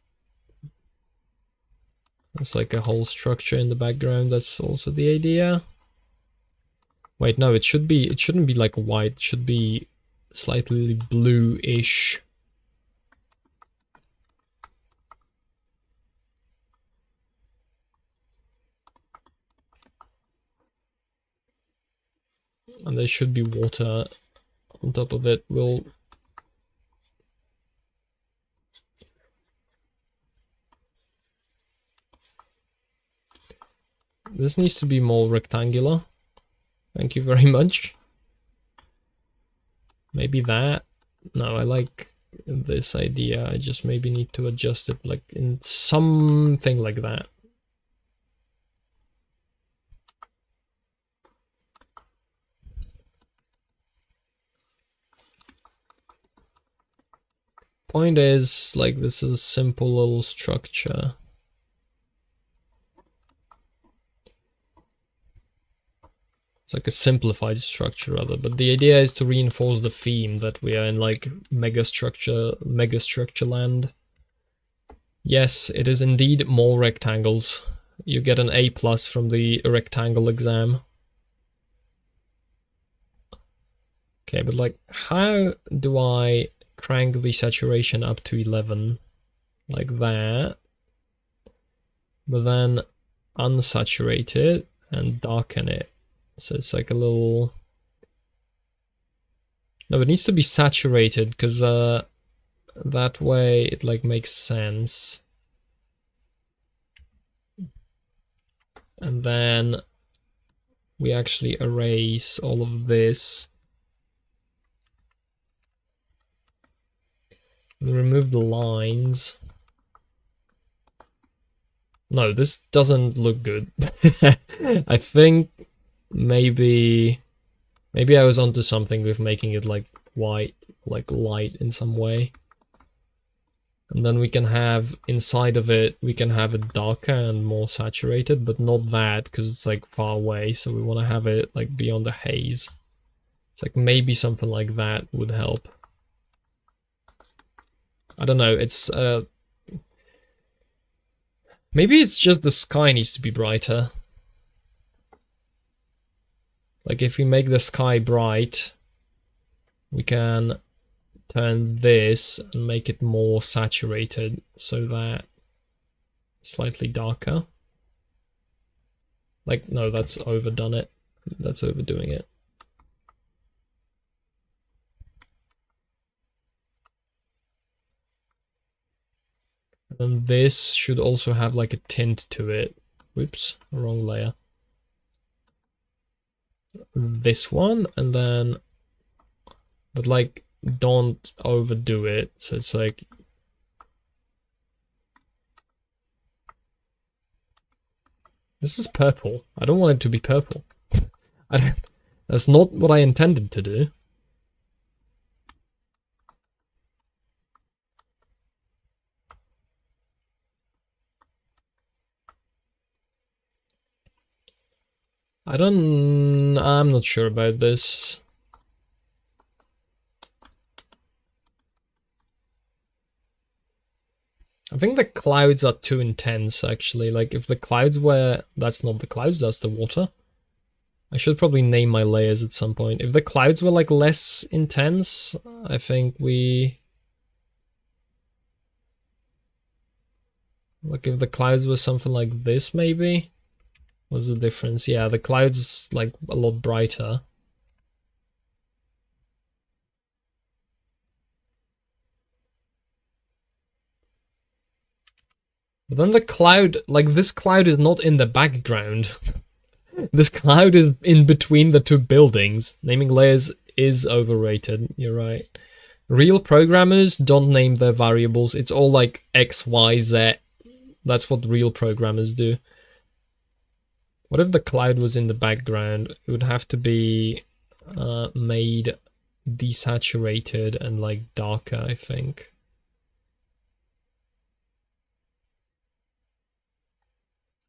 It's like a whole structure in the background. That's also the idea. Wait, no, it shouldn't be like white. It should be slightly blue-ish. And there should be water on top of it. This needs to be more rectangular. Thank you very much. Maybe that. No, I like this idea. I just maybe need to adjust it like in something like that. Point is, like, this is a simple little structure. It's like a simplified structure rather, but the idea is to reinforce the theme that we are in like megastructure land. Yes, it is indeed more rectangles. You get an A+ from the rectangle exam. Okay, but like, how do I crank the saturation up to 11? Like that. But then unsaturate it and darken it. So it's like a little... No, it needs to be saturated, because that way it like makes sense. And then we actually erase all of this. And remove the lines. No, this doesn't look good. I think maybe I was onto something with making it like white, like light in some way. And then we can have inside of it, we can have it darker and more saturated, but not that because it's like far away. So we want to have it like beyond the haze. It's like maybe something like that would help. I don't know. It's maybe it's just the sky needs to be brighter. Like if we make the sky bright, we can turn this and make it more saturated so that slightly darker. Like, no, that's overdone it. That's overdoing it. And this should also have like a tint to it. Whoops, wrong layer. This one, and then, but like, don't overdo it. So it's like, this is purple. I don't want it to be purple. That's not what I intended to do. I'm not sure about this. I think the clouds are too intense, actually. Like, if the clouds were... That's not the clouds, that's the water. I should probably name my layers at some point. If the clouds were, like, less intense, I think we... Like, if the clouds were something like this, maybe? What's the difference? Yeah, the cloud's like a lot brighter. But then the cloud, like this cloud is not in the background. This cloud is in between the two buildings. Naming layers is overrated, you're right. Real programmers don't name their variables. It's all like X, Y, Z. That's what real programmers do. What if the cloud was in the background? It would have to be made desaturated and like darker, I think.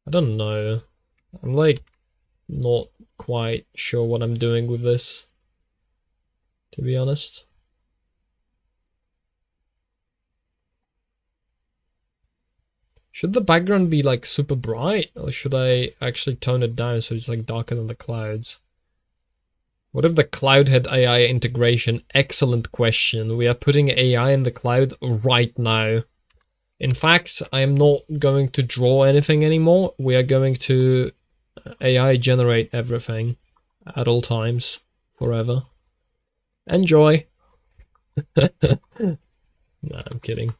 I don't know. I'm like not quite sure what I'm doing with this, to be honest. Should the background be like super bright, or should I actually tone it down so it's like darker than the clouds? What if the cloud had AI integration? Excellent question. We are putting AI in the cloud right now. In fact, I am not going to draw anything anymore. We are going to AI generate everything at all times, forever. Enjoy. Nah, I'm kidding.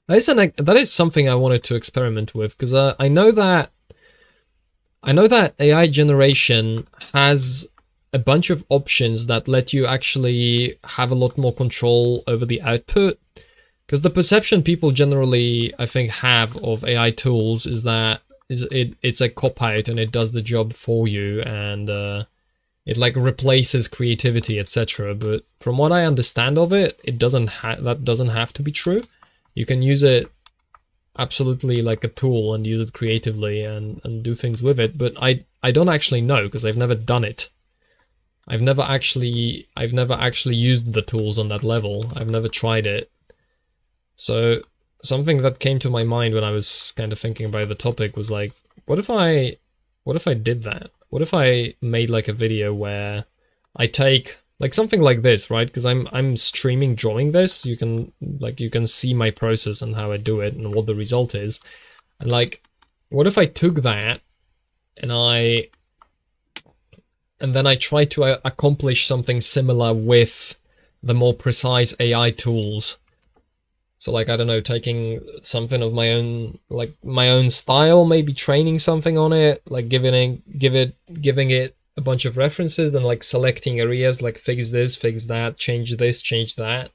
That is something I wanted to experiment with, because I know that AI generation has a bunch of options that let you actually have a lot more control over the output. Because the perception people generally, I think, have of AI tools is that it's a cop-out and it does the job for you, and it like replaces creativity, etc. But from what I understand of it, that doesn't have to be true. You can use it absolutely like a tool and use it creatively and do things with it. But I don't actually know, because I've never done it. I've never actually used the tools on that level. I've never tried it. So something that came to my mind when I was kind of thinking about the topic was like, what if I did that? What if I made like a video where I take like something like this, right? Because I'm streaming drawing this. You can see my process and how I do it and what the result is. And like, what if I took that and then I try to accomplish something similar with the more precise AI tools. So like, I don't know, taking something of my own style, maybe training something on it, like giving it a bunch of references, then like selecting areas, like fix this, fix that, change this, change that,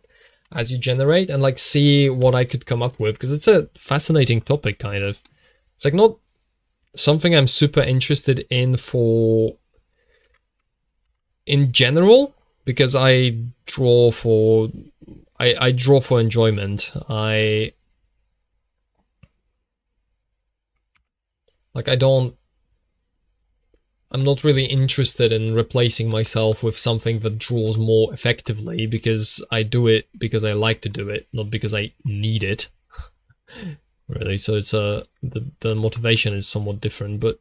as you generate, and like see what I could come up with, because it's a fascinating topic, kind of. It's like not something I'm super interested in in general, because I draw for enjoyment. I'm not really interested in replacing myself with something that draws more effectively, because I do it because I like to do it, not because I need it. Really, so it's the motivation is somewhat different, but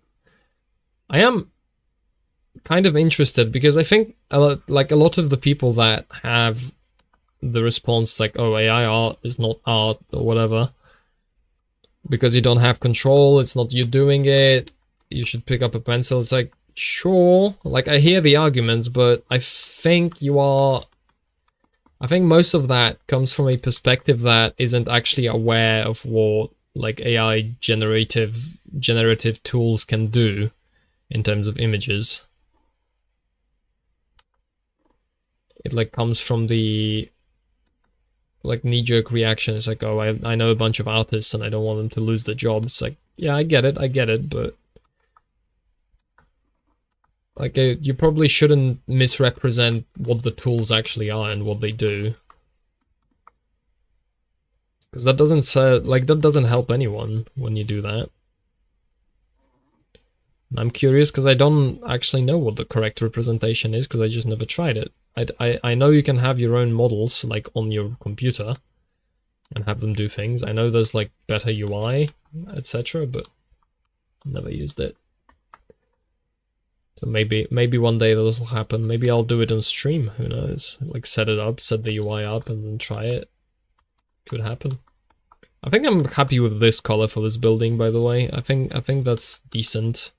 I am kind of interested because I think a lot of the people that have the response like, oh, AI art is not art or whatever, because you don't have control, it's not you doing it, you should pick up a pencil. It's like, sure, like I hear the arguments, but I think most of that comes from a perspective that isn't actually aware of what like AI generative tools can do in terms of images. It like comes from the like knee-jerk reaction. It's like, oh, I know a bunch of artists and I don't want them to lose their jobs. Like, yeah, I get it, but like you probably shouldn't misrepresent what the tools actually are and what they do, because that doesn't help anyone when you do that. And I'm curious because I don't actually know what the correct representation is, because I just never tried it. I know you can have your own models like on your computer and have them do things. I know there's like better UI, etc., but never used it. So maybe one day this will happen. Maybe I'll do it on stream, who knows? Like set it up, set the UI up and then try it. Could happen. I think I'm happy with this color for this building, by the way. I think that's decent.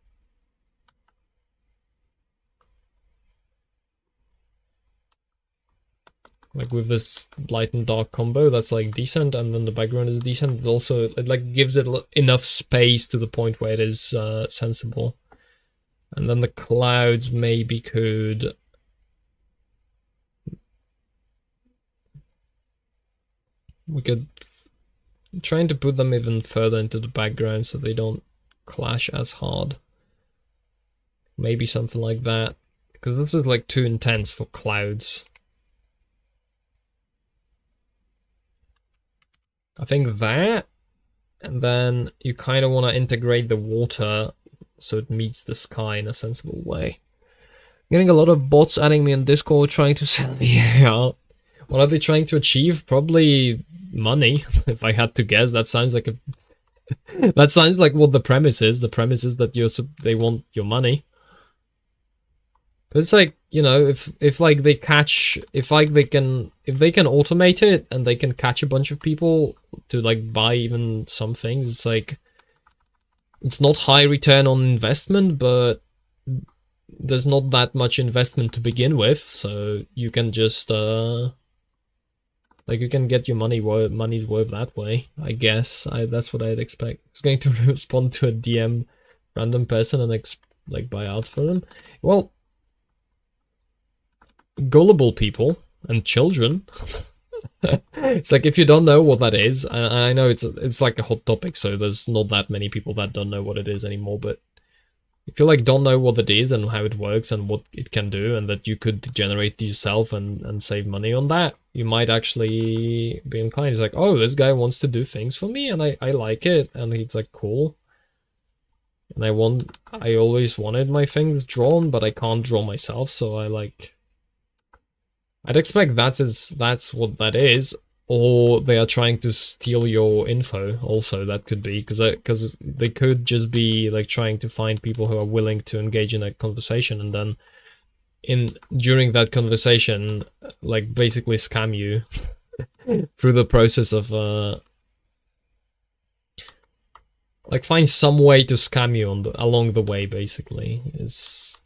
Like with this light and dark combo, that's like decent, and then the background is decent. It also, it like gives it enough space to the point where it is sensible. And then the clouds maybe could... We could trying to put them even further into the background so they don't clash as hard. Maybe something like that. Because this is like too intense for clouds. I think that, and then you kind of want to integrate the water so it meets the sky in a sensible way. I'm getting a lot of bots adding me on Discord trying to sell me out. What are they trying to achieve? Probably money, if I had to guess. That sounds like a... that sounds like what the premise is. The premise is that they want your money. But it's like, you know, if like they catch, if they can automate it and they can catch a bunch of people to like buy even some things, it's like, it's not high return on investment, but there's not that much investment to begin with, so you can just like you can get your money's worth that way, I guess. That's what I'd expect. It's going to respond to a DM random person and like buy out for them. Well, gullible people and children. It's like, if you don't know what that is, and I know it's like a hot topic, so there's not that many people that don't know what it is anymore, but if you like don't know what it is and how it works and what it can do, and that you could generate yourself and save money on that, you might actually be inclined. It's like, oh, this guy wants to do things for me and I like it, and it's like, cool. And I always wanted my things drawn, but I can't draw myself, so I'd expect that's what that is, or they are trying to steal your info. Also, that could be because they could just be like trying to find people who are willing to engage in a conversation, and then during that conversation, like basically scam you through the process of like find some way to scam you along the way. Basically, is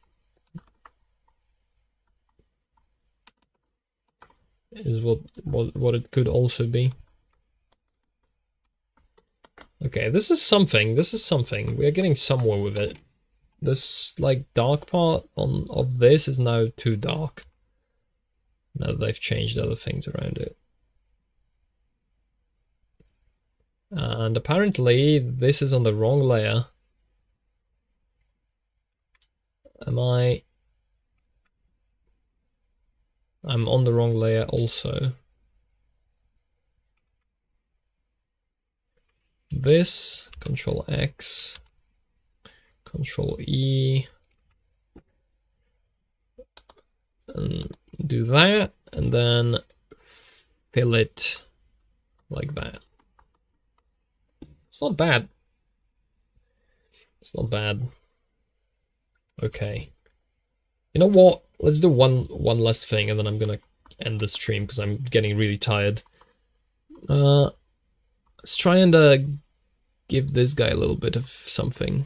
what it could also be. Okay, this is something. We are getting somewhere with it. This like dark part of this is now too dark. Now that they've changed other things around it. And apparently this is on the wrong layer. I'm on the wrong layer also. This, Control X, Control E, and do that, and then fill it like that. It's not bad. It's not bad. Okay. You know what? Let's do one last thing, and then I'm gonna end the stream because I'm getting really tired. Let's try and give this guy a little bit of something.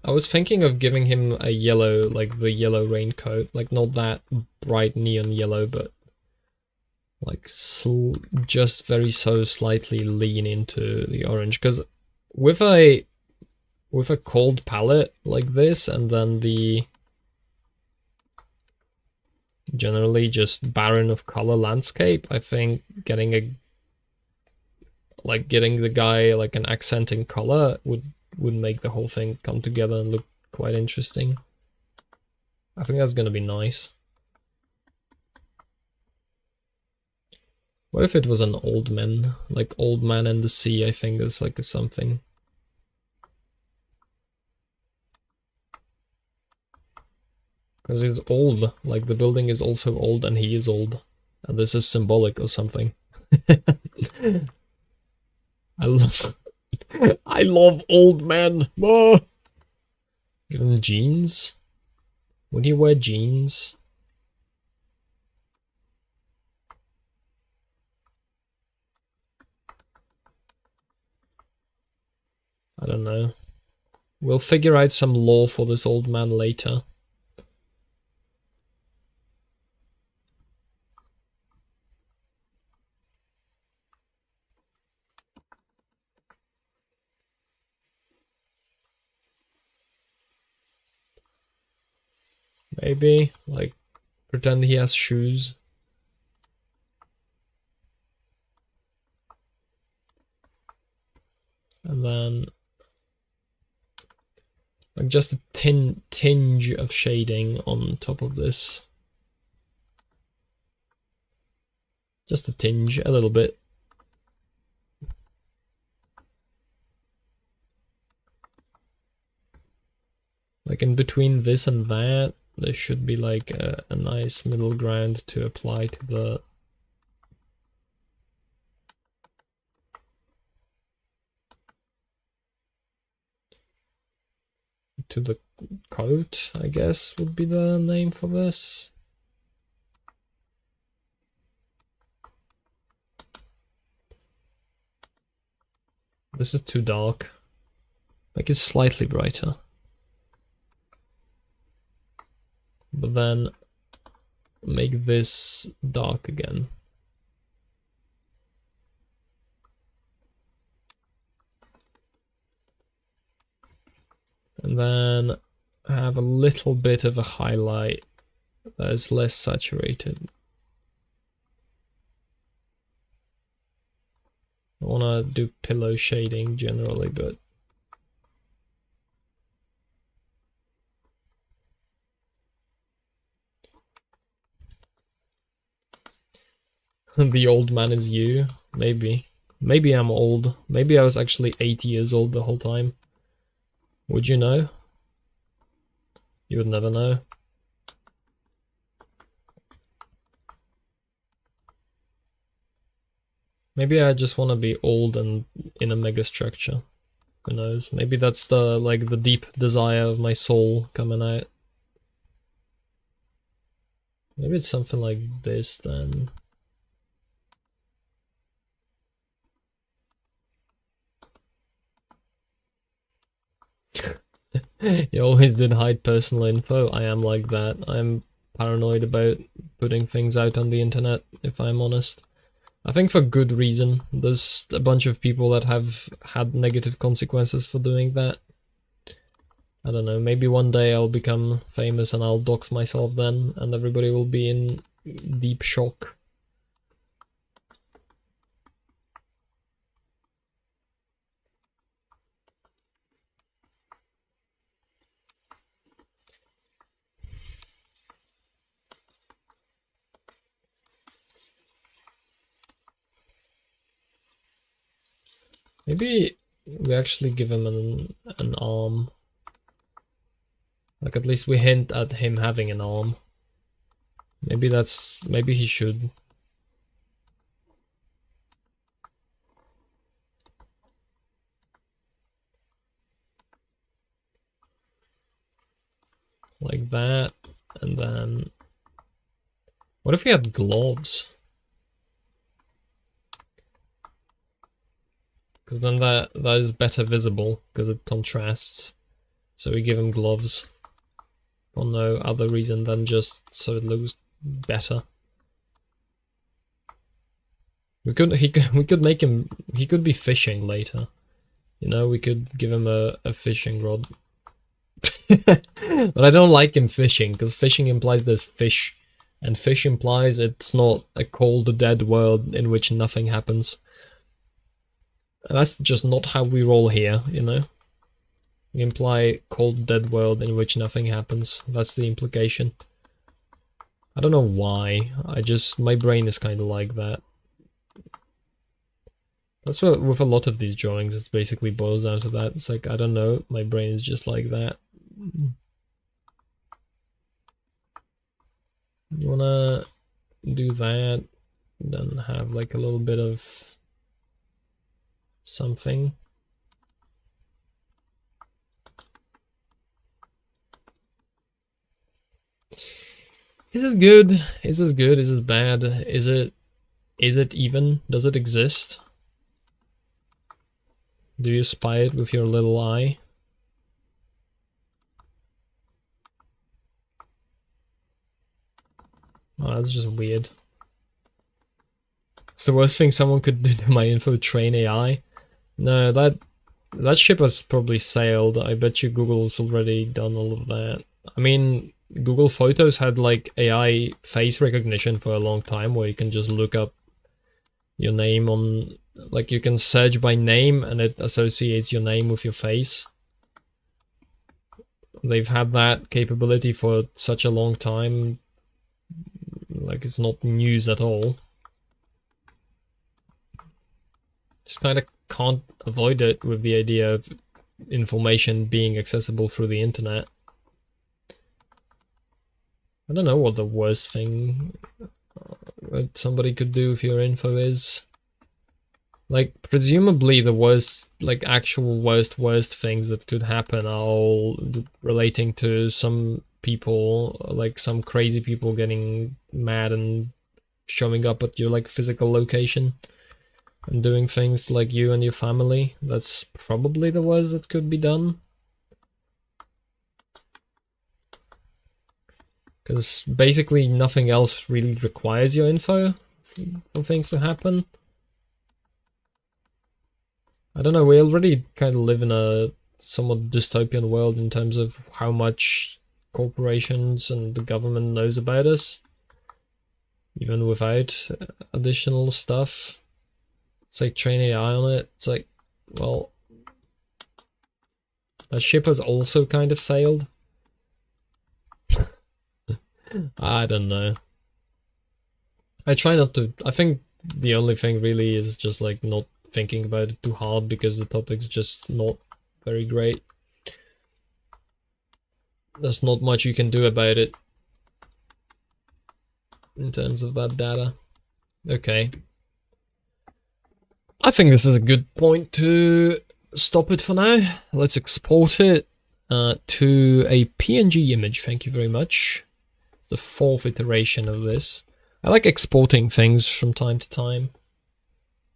I was thinking of giving him a yellow, like the yellow raincoat, like not that bright neon yellow, but like just very slightly lean into the orange, because with a cold palette like this, and then the generally just barren of color landscape, I think getting the guy like an accenting color would make the whole thing come together and look quite interesting. I think that's gonna be nice. What if it was an old man, like Old Man and the Sea? I think that's like something. Because it's old, like the building is also old and he is old. And this is symbolic or something. I love old men. Oh! Give him jeans? Would he wear jeans? I don't know. We'll figure out some lore for this old man later. maybe, like pretend he has shoes. And then like just a tinge of shading on top of this. Just a tinge, a little bit. Like in between this and that, there should be like a nice middle ground to apply to the coat, I guess would be the name for this. This is too dark. Make it slightly brighter. But then make this dark again. And then have a little bit of a highlight that is less saturated. I want to do pillow shading generally, but the old man is you. Maybe. Maybe I'm old. Maybe I was actually 80 years old the whole time. Would you know? You would never know. Maybe I just want to be old and in a megastructure. Who knows? Maybe that's the like the deep desire of my soul coming out. Maybe it's something like this then. You always did hide personal info. I am like that. I'm paranoid about putting things out on the internet, if I'm honest. I think for good reason. There's a bunch of people that have had negative consequences for doing that. I don't know, maybe one day I'll become famous and I'll dox myself then, and everybody will be in deep shock. Maybe we actually give him an arm. Like at least we hint at him having an arm. Maybe he should. Like that, and then what if we had gloves? Because then that is better visible, because it contrasts. So we give him gloves. For no other reason than just so it looks better. We could make him, he could be fishing later. You know, we could give him a fishing rod. But I don't like him fishing, because fishing implies there's fish. And fish implies it's not a cold, dead world in which nothing happens. And that's just not how we roll here, you know? We imply cold, dead world in which nothing happens. That's the implication. I don't know why. My brain is kind of like that. That's what, with a lot of these drawings, it basically boils down to that. It's like, I don't know, my brain is just like that. You wanna do that, then have like a little bit of something. Is this good? Is this good? Is it bad? Is it even? Does it exist? Do you spy it with your little eye? Oh, that's just weird. It's the worst thing someone could do to my info, train AI. No, that ship has probably sailed. I bet you Google's already done all of that. I mean, Google Photos had like AI face recognition for a long time, where you can just look up your name on, like you can search by name and it associates your name with your face. They've had that capability for such a long time, like it's not news at all. Just kind of can't avoid it with the idea of information being accessible through the internet. I don't know what the worst thing somebody could do with your info is. Like, presumably the worst, like actual worst things that could happen are all relating to some people, like some crazy people getting mad and showing up at your like physical location and doing things like you and your family. That's probably the worst that could be done. Because basically nothing else really requires your info for things to happen. I don't know, we already kind of live in a somewhat dystopian world in terms of how much corporations and the government knows about us, even without additional stuff. It's like train AI on it. It's like, well, that ship has also kind of sailed. I don't know. I try not to. I think the only thing really is just like not thinking about it too hard, because the topic's just not very great. There's not much you can do about it in terms of that data. Okay. I think this is a good point to stop it for now. Let's export it to a PNG image. Thank you very much. It's the 4th iteration of this. I like exporting things from time to time.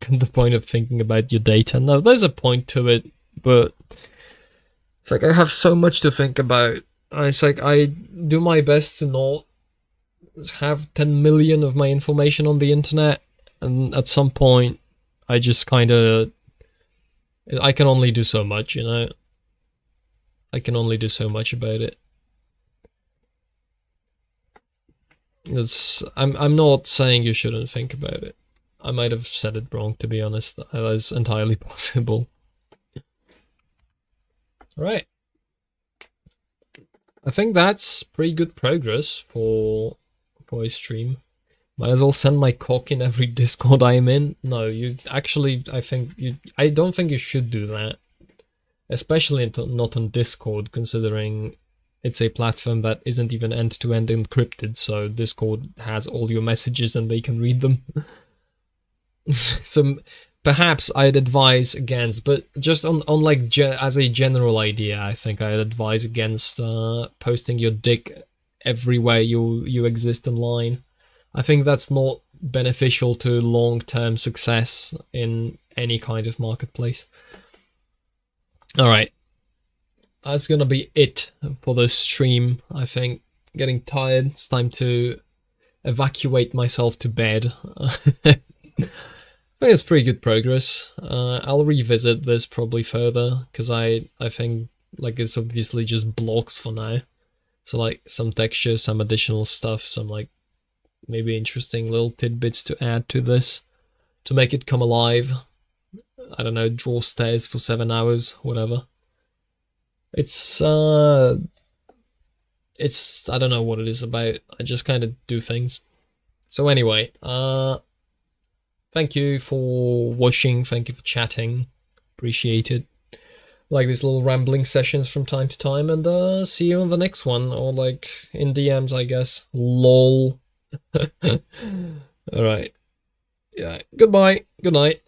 The point of thinking about your data. No, there's a point to it, but it's like I have so much to think about. It's like I do my best to not have 10 million of my information on the internet, and at some point I just kind of, I can only do so much, you know. I can only do so much about it. I'm not saying you shouldn't think about it. I might have said it wrong, to be honest. That's entirely possible. Alright. I think that's pretty good progress for a stream. Might as well send my cock in every Discord I am in. No, you actually, I don't think you should do that. Especially not on Discord, considering it's a platform that isn't even end-to-end encrypted, so Discord has all your messages and they can read them. So perhaps I'd advise against, but just on like as a general idea, I think I'd advise against posting your dick everywhere you exist online. I think that's not beneficial to long-term success in any kind of marketplace. Alright, that's gonna be it for the stream, I think. Getting tired, it's time to evacuate myself to bed. I think it's pretty good progress. I'll revisit this probably further, because I think like it's obviously just blocks for now. So like some texture, some additional stuff, some like maybe interesting little tidbits to add to this to make it come alive. I don't know, draw stairs for 7 hours, whatever. It's I don't know what it is about. I just kind of do things. So anyway, thank you for watching, thank you for chatting, appreciate it. Like these little rambling sessions from time to time, and see you on the next one, or like in DMs, I guess. LOL. Alright. Yeah, goodbye, good night.